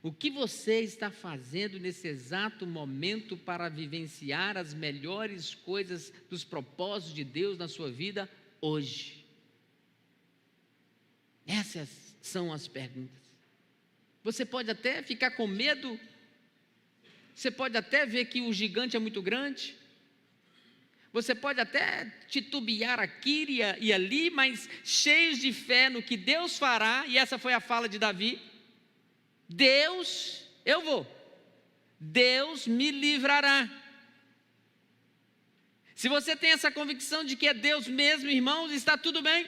[SPEAKER 7] O que você está fazendo nesse exato momento para vivenciar as melhores coisas dos propósitos de Deus na sua vida hoje? Essas são as perguntas. Você pode até ficar com medo, você pode até ver que o gigante é muito grande, você pode até titubear aqui e ali, mas cheios de fé no que Deus fará, e essa foi a fala de Davi: Deus, eu vou, Deus me livrará. Se você tem essa convicção de que é Deus mesmo, irmãos, está tudo bem.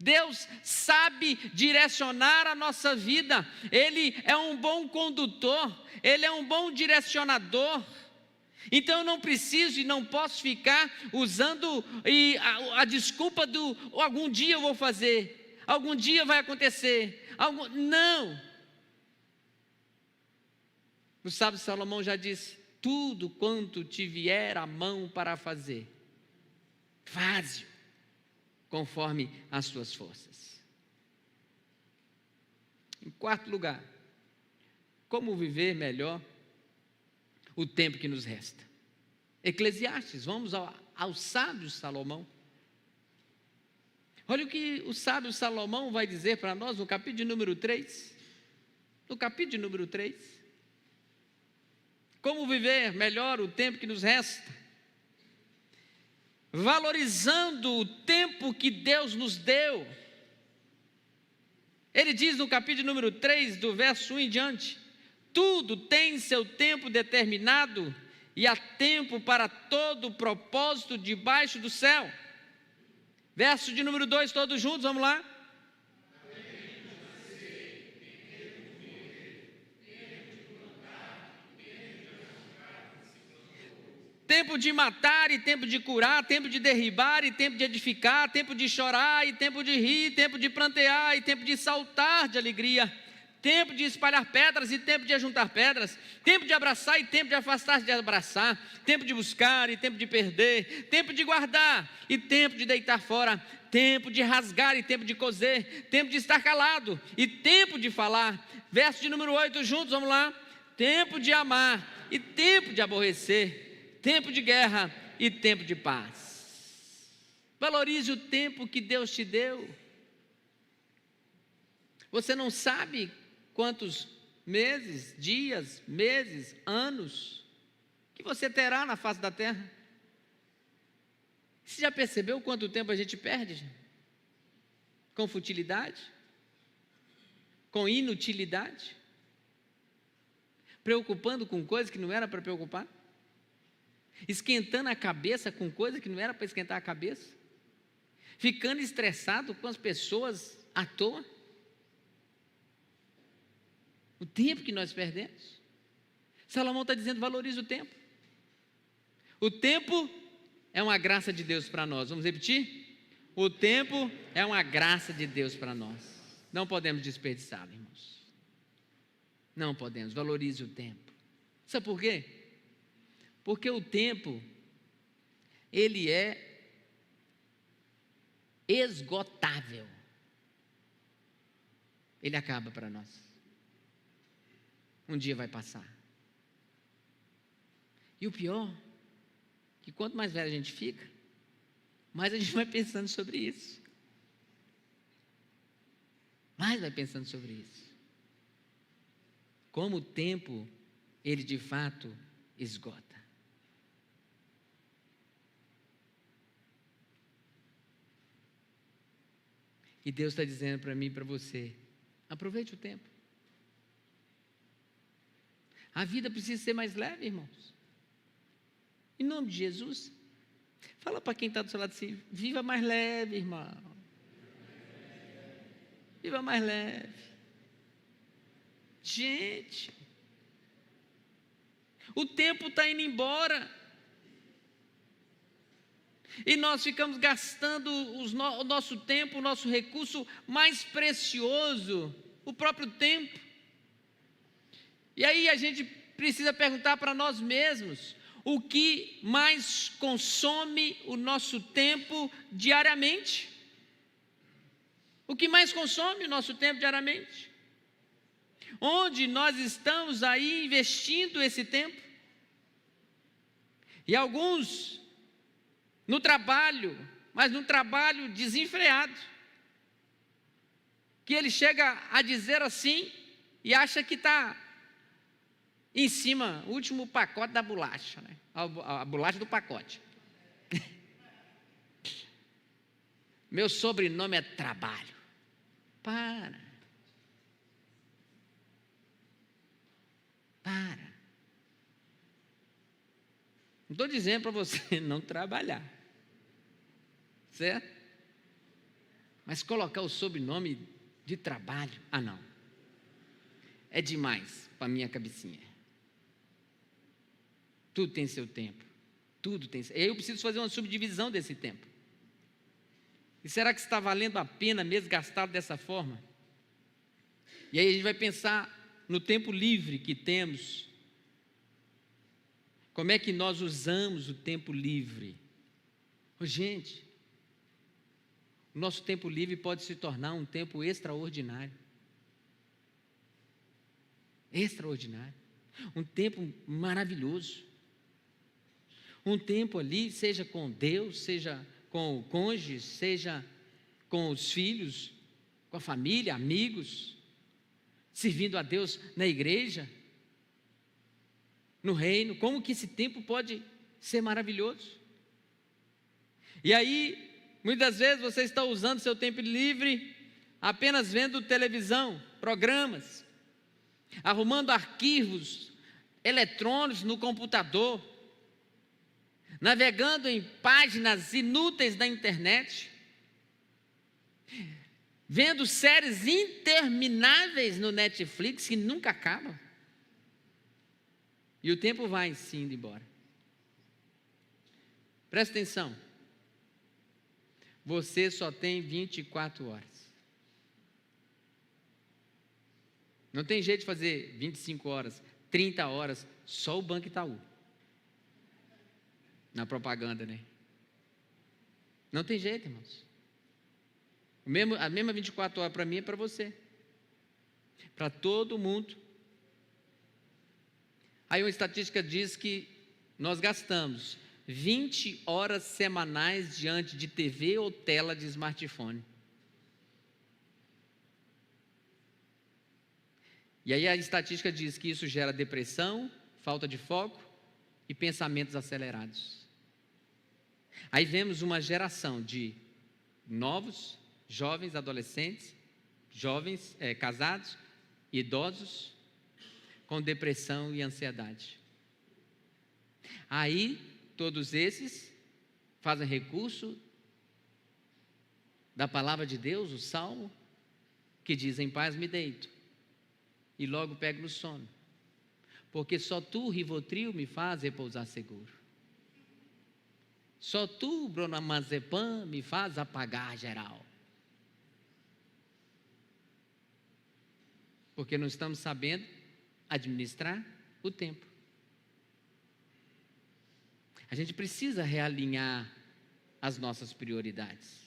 [SPEAKER 7] Deus sabe direcionar a nossa vida, Ele é um bom condutor, Ele é um bom direcionador. Então eu não preciso e não posso ficar usando a desculpa do algum dia eu vou fazer, algum dia vai acontecer. Não. O sábio Salomão já disse: tudo quanto te vier à mão para fazer, faze-o conforme as suas forças. Em quarto lugar, como viver melhor o tempo que nos resta? Eclesiastes, vamos ao sábio Salomão. Olha o que o sábio Salomão vai dizer para nós no capítulo de número 3. No capítulo de número 3. Como viver melhor o tempo que nos resta? Valorizando o tempo que Deus nos deu. Ele diz no capítulo número 3, do verso 1 em diante: tudo tem seu tempo determinado, e há tempo para todo o propósito debaixo do céu. Verso de número 2, todos juntos, vamos lá. Tempo de matar e tempo de curar, tempo de derribar e tempo de edificar, tempo de chorar e tempo de rir, tempo de plantear e tempo de saltar de alegria, tempo de espalhar pedras e tempo de ajuntar pedras, tempo de abraçar e tempo de afastar de abraçar, tempo de buscar e tempo de perder, tempo de guardar e tempo de deitar fora, tempo de rasgar e tempo de coser, tempo de estar calado e tempo de falar. Verso de número 8, juntos, vamos lá. Tempo de amar e tempo de aborrecer, tempo de guerra e tempo de paz. Valorize o tempo que Deus te deu. Você não sabe quantos meses, dias, meses, anos que você terá na face da terra. Você já percebeu quanto tempo a gente perde? Com futilidade? Com inutilidade? Preocupando com coisas que não era para preocupar? Esquentando a cabeça com coisas que não era para esquentar a cabeça? Ficando estressado com as pessoas à toa? O tempo que nós perdemos. Salomão está dizendo: valorize o tempo. O tempo é uma graça de Deus para nós. Vamos repetir? O tempo é uma graça de Deus para nós. Não podemos desperdiçá-lo, irmãos. Não podemos. Valorize o tempo. Sabe por quê? Porque o tempo, ele é esgotável. Ele acaba para nós. Um dia vai passar. E o pior, que quanto mais velho a gente fica, mais a gente vai pensando sobre isso. Mais vai pensando sobre isso. Como o tempo, ele de fato esgota. E Deus está dizendo para mim e para você: aproveite o tempo. A vida precisa ser mais leve, irmãos. Em nome de Jesus. Fala para quem está do seu lado assim: viva mais leve, irmão. Viva mais leve. Gente, o tempo está indo embora. E nós ficamos gastando o nosso tempo, o nosso recurso mais precioso, o próprio tempo. E aí a gente precisa perguntar para nós mesmos: o que mais consome o nosso tempo diariamente? O que mais consome o nosso tempo diariamente? Onde nós estamos aí investindo esse tempo? E alguns no trabalho, mas num trabalho desenfreado, que ele chega a dizer assim e acha que está em cima, o último pacote da bolacha, né? A bolacha do pacote. Meu sobrenome é trabalho. Para. Não estou dizendo para você não trabalhar, certo? Mas colocar o sobrenome de trabalho, não. É demais para a minha cabecinha. Tudo tem seu tempo. Tudo tem. Eu preciso fazer uma subdivisão desse tempo. E será que está valendo a pena mesmo gastá-lo dessa forma? E aí a gente vai pensar no tempo livre que temos. Como é que nós usamos o tempo livre? Gente, o nosso tempo livre pode se tornar um tempo extraordinário. Extraordinário. Um tempo maravilhoso. Um tempo ali, seja com Deus, seja com o cônjuge, seja com os filhos, com a família, amigos, servindo a Deus na igreja, no reino. Como que esse tempo pode ser maravilhoso? E aí, muitas vezes você está usando seu tempo livre apenas vendo televisão, programas, arrumando arquivos eletrônicos no computador, navegando em páginas inúteis da internet, vendo séries intermináveis no Netflix que nunca acabam. E o tempo vai se indo embora. Presta atenção. Você só tem 24 horas. Não tem jeito de fazer 25 horas, 30 horas, só o Banco Itaú. Na propaganda, né? Não tem jeito, irmãos. A mesma 24 horas para mim é para você. Para todo mundo. Aí uma estatística diz que nós gastamos 20 horas semanais diante de TV ou tela de smartphone. E aí a estatística diz que isso gera depressão, falta de foco e pensamentos acelerados. Aí vemos uma geração de novos, jovens, adolescentes, jovens, casados, idosos, com depressão e ansiedade. Aí, todos esses fazem recurso da palavra de Deus, o Salmo, que diz: em paz me deito, e logo pego no sono, porque só tu, Rivotril, me faz repousar seguro. Só tu, Bronamazepam, me faz apagar geral. Porque não estamos sabendo administrar o tempo. A gente precisa realinhar as nossas prioridades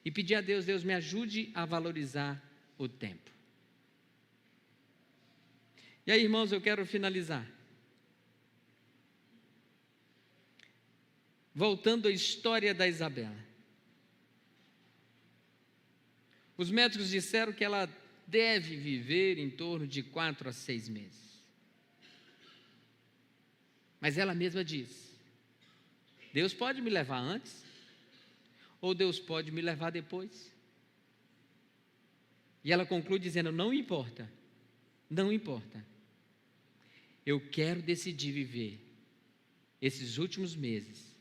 [SPEAKER 7] e pedir a Deus: Deus, me ajude a valorizar o tempo. E aí, irmãos, eu quero finalizar voltando à história da Isabela. Os médicos disseram que ela deve viver em torno de 4 a 6 meses. Mas ela mesma diz: Deus pode me levar antes, ou Deus pode me levar depois. E ela conclui dizendo: não importa, não importa. Eu quero decidir viver esses últimos meses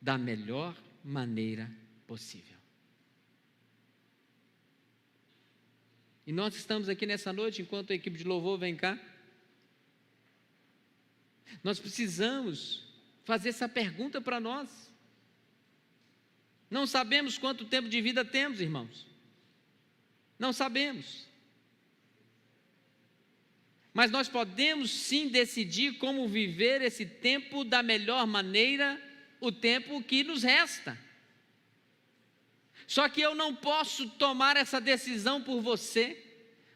[SPEAKER 7] da melhor maneira possível. E nós estamos aqui nessa noite, enquanto a equipe de louvor vem cá, nós precisamos fazer essa pergunta para nós. Não sabemos quanto tempo de vida temos, irmãos. Não sabemos. Mas nós podemos sim decidir como viver esse tempo da melhor maneira, o tempo que nos resta. Só que eu não posso tomar essa decisão por você,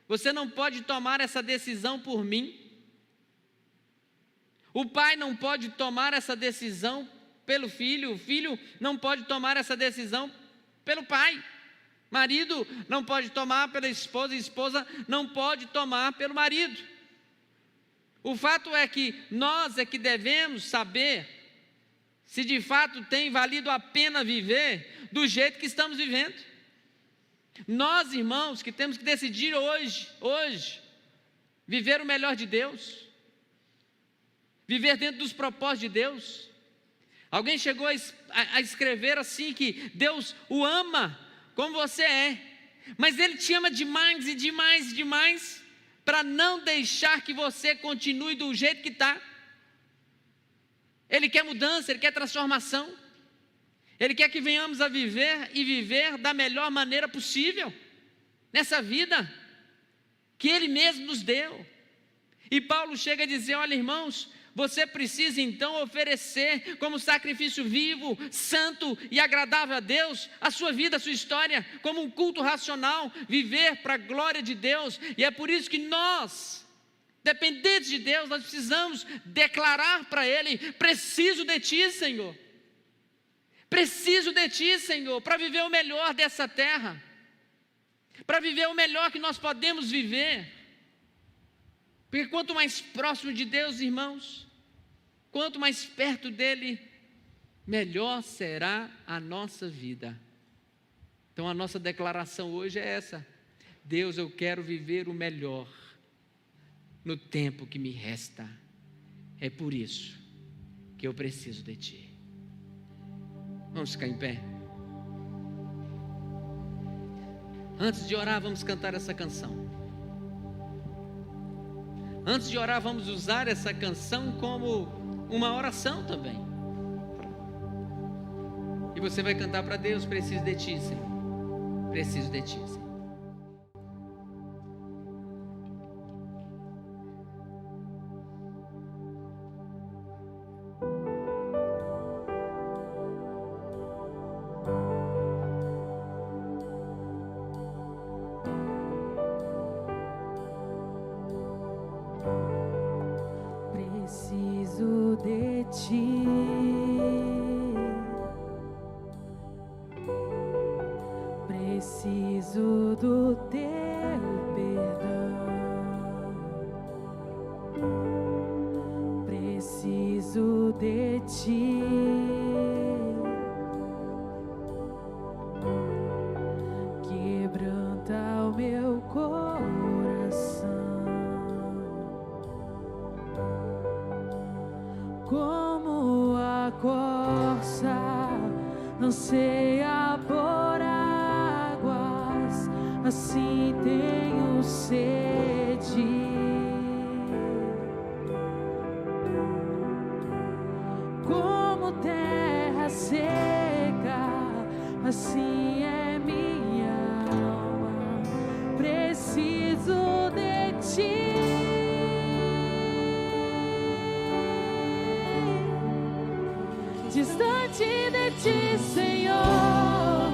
[SPEAKER 7] você não pode tomar essa decisão por mim, o pai não pode tomar essa decisão pelo filho, o filho não pode tomar essa decisão pelo pai, marido não pode tomar pela esposa, a esposa não pode tomar pelo marido. O fato é que nós é que devemos saber se de fato tem valido a pena viver do jeito que estamos vivendo. Nós, irmãos, que temos que decidir hoje, viver o melhor de Deus, viver dentro dos propósitos de Deus. Alguém chegou a escrever assim, que Deus o ama como você é, mas Ele te ama demais e demais e demais, para não deixar que você continue do jeito que está. Ele quer mudança, Ele quer transformação, Ele quer que venhamos a viver e viver da melhor maneira possível, nessa vida que Ele mesmo nos deu. E Paulo chega a dizer: olha, irmãos, você precisa então oferecer como sacrifício vivo, santo e agradável a Deus, a sua vida, a sua história, como um culto racional, viver para a glória de Deus. E é por isso que nós, dependentes de Deus, nós precisamos declarar para Ele: preciso de Ti, Senhor, preciso de Ti, Senhor, para viver o melhor dessa terra, para viver o melhor que nós podemos viver. Porque quanto mais próximo de Deus, irmãos, quanto mais perto dEle, melhor será a nossa vida. Então a nossa declaração hoje é essa: Deus, eu quero viver o melhor no tempo que me resta. É por isso que eu preciso de Ti. Vamos ficar em pé. Antes de orar, vamos cantar essa canção. Antes de orar, vamos usar essa canção como uma oração também. E você vai cantar para Deus: preciso de Ti, Senhor, preciso de Ti, Senhor.
[SPEAKER 8] Preciso de Ti, preciso do Teu perdão, preciso de Ti, quebranta o meu coração. Como a corça anseia por águas, assim tenho sede. Como terra seca, assim é minha alma. Preciso de Ti. Distante de Ti, Senhor,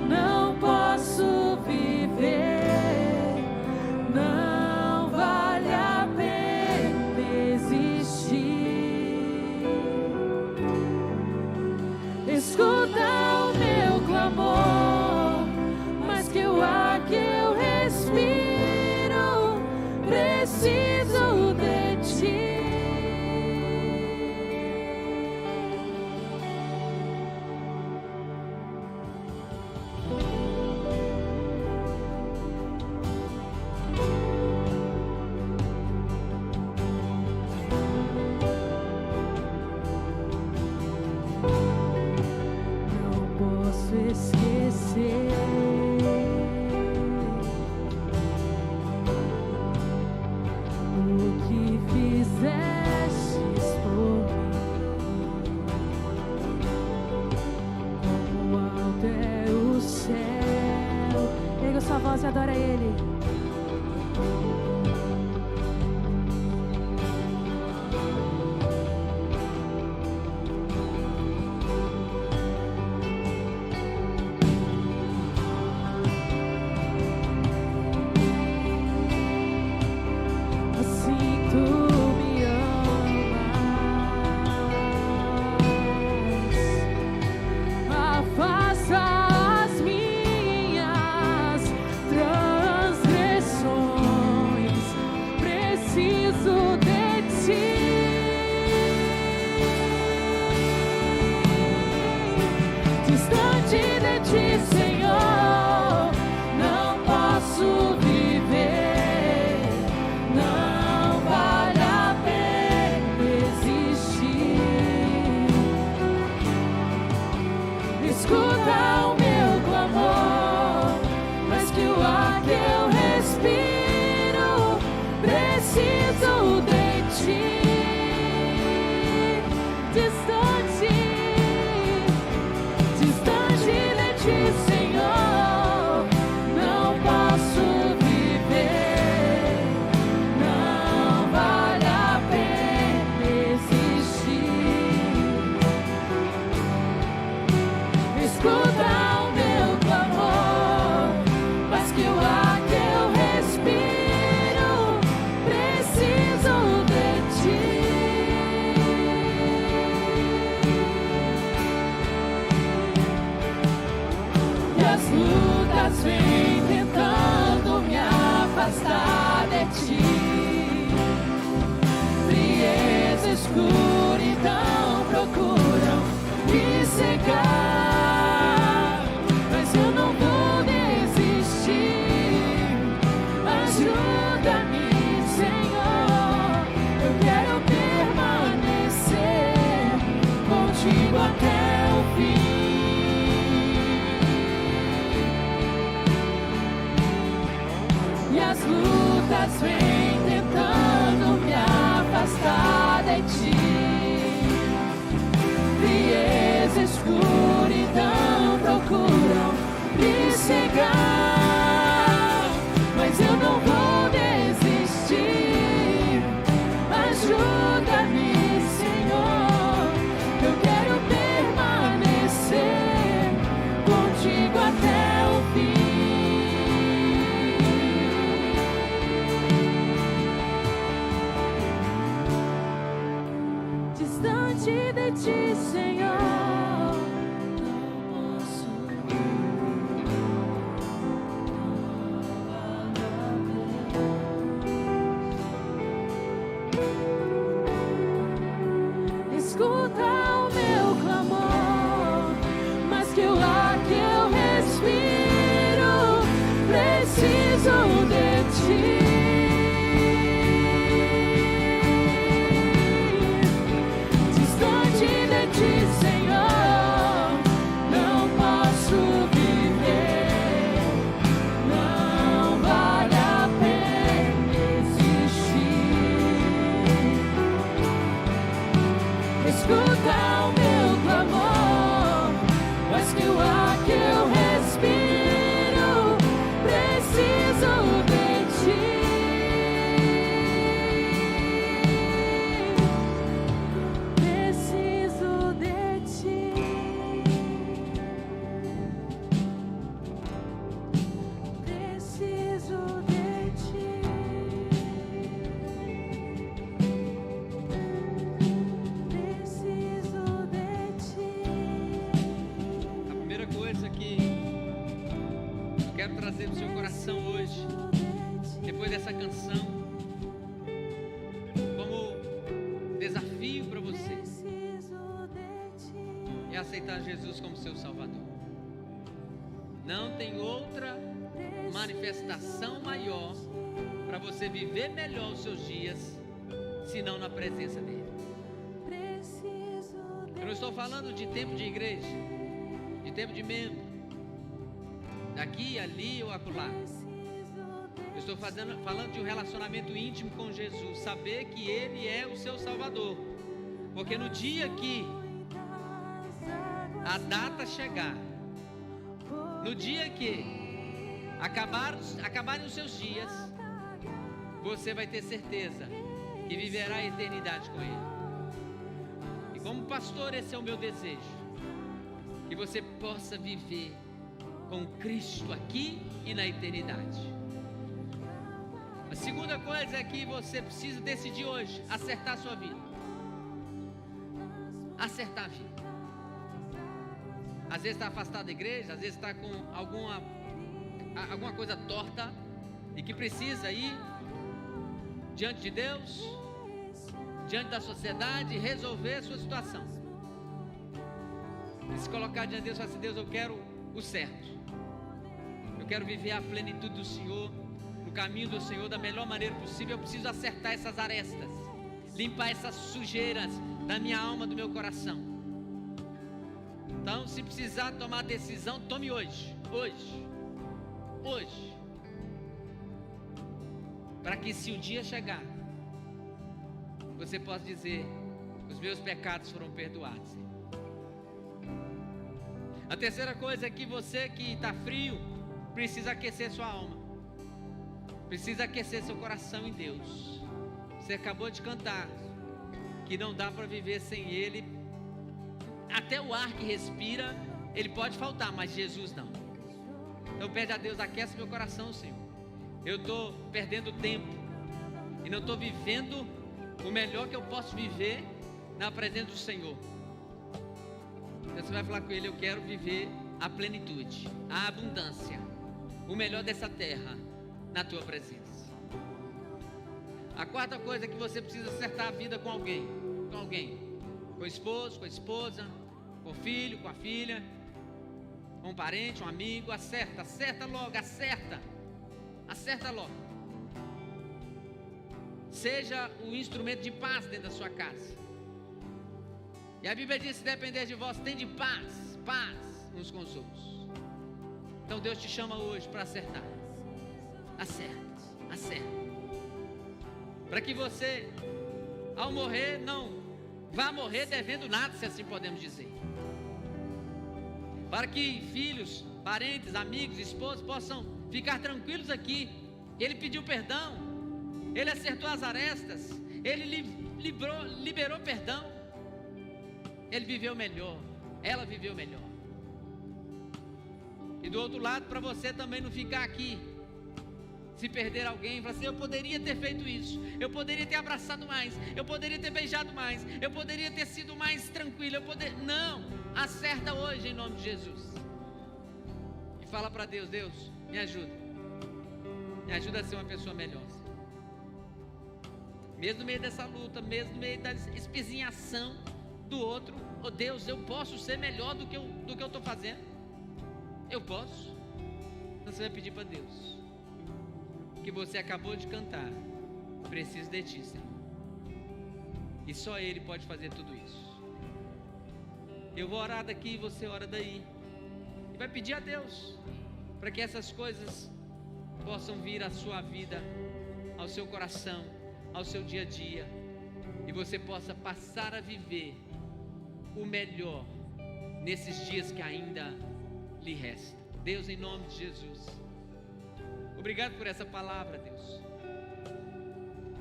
[SPEAKER 8] não posso viver, não vale a pena existir. Escuta o meu clamor, mais que o ar que eu respiro, preciso de Ti. afastar de ti. Frieza, escuridão procuram me cegar, mas eu não vou desistir. Ajuda-me, Senhor, eu quero permanecer contigo até o fim. E as lutas vêm tentando me afastar de ti. Frieza, escuridão procuram me cegar, mas eu não vou desistir. Ajuda-me, Senhor, eu quero permanecer contigo até o fim. Distante de ti, Senhor, não posso escuta o meu clamor, mas que o ar que eu respiro preciso de ti. Distante de ti, Senhor, não posso viver. Não vale a pena existir. Escuta o meu clamor, mas que o ar que eu respiro preciso de ti. Preciso de ti. Preciso de ti. Preciso de ti.
[SPEAKER 7] A primeira coisa que eu quero trazer no seu coração hoje, depois dessa canção, como desafio para você, é aceitar Jesus como seu Salvador. Não tem outra manifestação maior para você viver melhor os seus dias, senão na presença dele. Eu não estou falando de tempo de igreja, de tempo de membro, daqui, ali ou acolá. Eu estou falando de um relacionamento íntimo com Jesus, saber que Ele é o seu Salvador, porque no dia que a data chegar, no dia que acabarem os seus dias, você vai ter certeza que viverá a eternidade com Ele. E como pastor, esse é o meu desejo, que você possa viver com Cristo aqui e na eternidade. A segunda coisa é que você precisa decidir hoje acertar a sua vida. Acertar a vida. Às vezes está afastado da igreja, às vezes está com alguma coisa torta e que precisa ir diante de Deus, diante da sociedade, resolver a sua situação. E se colocar diante de Deus e falar assim: Deus, eu quero o certo. Eu quero viver a plenitude do Senhor, no caminho do Senhor da melhor maneira possível. Eu preciso acertar essas arestas, limpar essas sujeiras da minha alma, do meu coração. Então, se precisar tomar decisão, tome hoje. Para que se um dia chegar, você possa dizer: os meus pecados foram perdoados. A terceira coisa é que você que está frio, precisa aquecer sua alma. Precisa aquecer seu coração em Deus. Você acabou de cantar que não dá para viver sem Ele. Até o ar que respira, ele pode faltar, mas Jesus não. Então pede a Deus: aquece meu coração, Senhor. Eu estou perdendo tempo e não estou vivendo o melhor que eu posso viver na presença do Senhor. Então você vai falar com Ele: eu quero viver a plenitude, a abundância, o melhor dessa terra na Tua presença. A quarta coisa é que você precisa acertar a vida com alguém. Com o esposo, com a esposa, com o filho, com a filha, com um parente, um amigo. Acerta logo. Seja o instrumento de paz dentro da sua casa. E a Bíblia diz: se depender de vós, tende paz uns com os outros. Então Deus te chama hoje para acertar. Acerta. Para que você, ao morrer, não vá morrer devendo nada, se assim podemos dizer. Para que filhos, parentes, amigos, esposos possam ficar tranquilos aqui. Ele pediu perdão, ele acertou as arestas, ele liberou perdão, ele viveu melhor, ela viveu melhor. E do outro lado, para você também não ficar aqui, se perder alguém, falar assim: eu poderia ter feito isso, eu poderia ter abraçado mais, eu poderia ter beijado mais, eu poderia ter sido mais tranquilo, não, acerta hoje em nome de Jesus. E fala para Deus: Deus, me ajuda a ser uma pessoa melhor. Mesmo no meio dessa luta, mesmo no meio da espezinhação do outro, oh Deus, eu posso ser melhor do que eu estou fazendo. Eu posso. Então você vai pedir para Deus que você acabou de cantar: preciso de ti, Senhor. E só Ele pode fazer tudo isso. Eu vou orar daqui, você ora daí, e vai pedir a Deus para que essas coisas possam vir à sua vida, ao seu coração, ao seu dia a dia, e você possa passar a viver o melhor nesses dias que ainda lhe resta. Deus, em nome de Jesus, obrigado por essa palavra, Deus.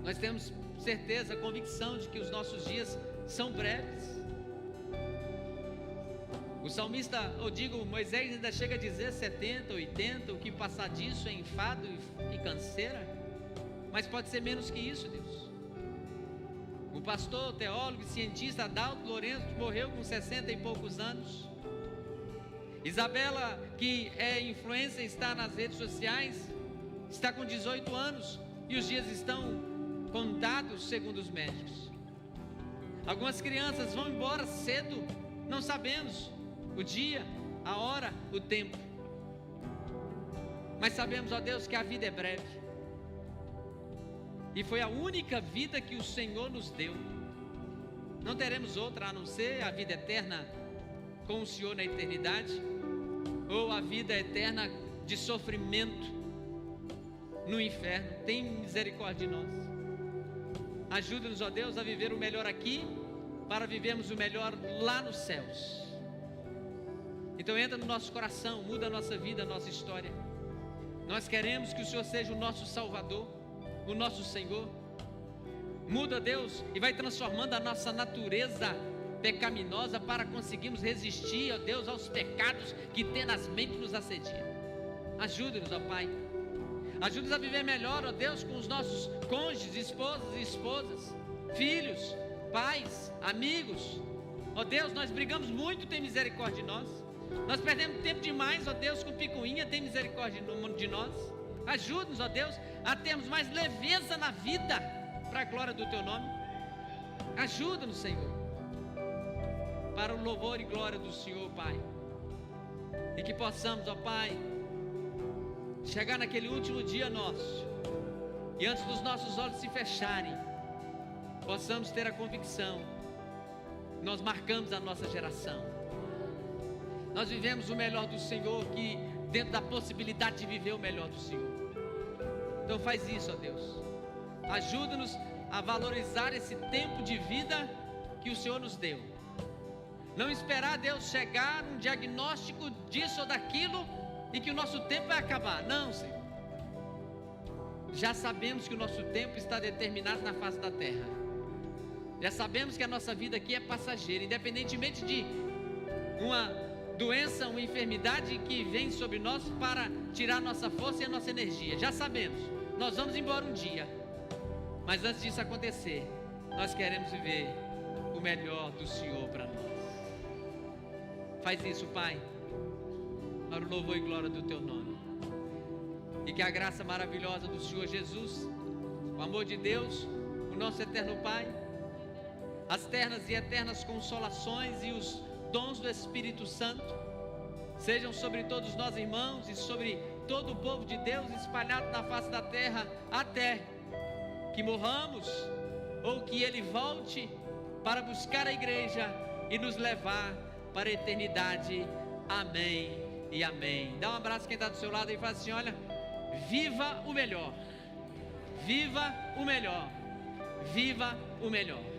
[SPEAKER 7] Nós temos certeza, convicção de que os nossos dias são breves. O salmista, Moisés ainda chega a dizer 70, 80, o que passar disso é enfado e canseira. Mas pode ser menos que isso, Deus. O pastor, teólogo e cientista Adalto Lourenço morreu com 60 e poucos anos. Isabela, que é influencer, está nas redes sociais, está com 18 anos e os dias estão contados segundo os médicos. Algumas crianças vão embora cedo, não sabemos o dia, a hora, o tempo, mas sabemos, ó Deus, que a vida é breve, e foi a única vida que o Senhor nos deu. Não teremos outra a não ser a vida eterna com o Senhor na eternidade, ou a vida eterna de sofrimento no inferno. Tem misericórdia de nós. Ajuda-nos, ó Deus, a viver o melhor aqui, para vivermos o melhor lá nos céus. Então entra no nosso coração, muda a nossa vida, a nossa história. Nós queremos que o Senhor seja o nosso Salvador, o nosso Senhor. Muda, Deus, e vai transformando a nossa natureza pecaminosa para conseguirmos resistir, ó Deus, aos pecados que tenazmente nos assediam. Ajuda-nos, ó Pai. Ajuda-nos a viver melhor, ó Deus, com os nossos cônjuges, esposas e esposas, filhos, pais, amigos. Ó Deus, nós brigamos muito, tem misericórdia de nós. Nós perdemos tempo demais, ó Deus, com picuinha, tem misericórdia de nós. Ajuda-nos, ó Deus, a termos mais leveza na vida, para a glória do Teu nome. Ajuda-nos, Senhor, para o louvor e glória do Senhor, Pai. E que possamos, ó Pai, chegar naquele último dia nosso, e antes dos nossos olhos se fecharem, possamos ter a convicção: nós marcamos a nossa geração. Nós vivemos o melhor do Senhor, que dentro da possibilidade de viver o melhor do Senhor. Então faz isso, ó Deus. Ajuda-nos a valorizar esse tempo de vida que o Senhor nos deu. Não esperar, Deus, chegar um diagnóstico disso ou daquilo e que o nosso tempo vai acabar. Não, Senhor. Já sabemos que o nosso tempo está determinado na face da terra. Já sabemos que a nossa vida aqui é passageira, independentemente de uma doença, uma enfermidade que vem sobre nós para tirar nossa força e a nossa energia. Já sabemos, nós vamos embora um dia, mas antes disso acontecer, nós queremos viver o melhor do Senhor para nós. Faz isso, Pai, para o louvor e glória do Teu nome, e que a graça maravilhosa do Senhor Jesus, o amor de Deus, o nosso eterno Pai, as ternas e eternas consolações e os dons do Espírito Santo sejam sobre todos nós, irmãos, e sobre todo o povo de Deus espalhado na face da terra, até que morramos ou que Ele volte para buscar a igreja e nos levar para a eternidade. Amém e amém. Dá um abraço quem está do seu lado e fala assim: olha, viva o melhor, viva o melhor, viva o melhor.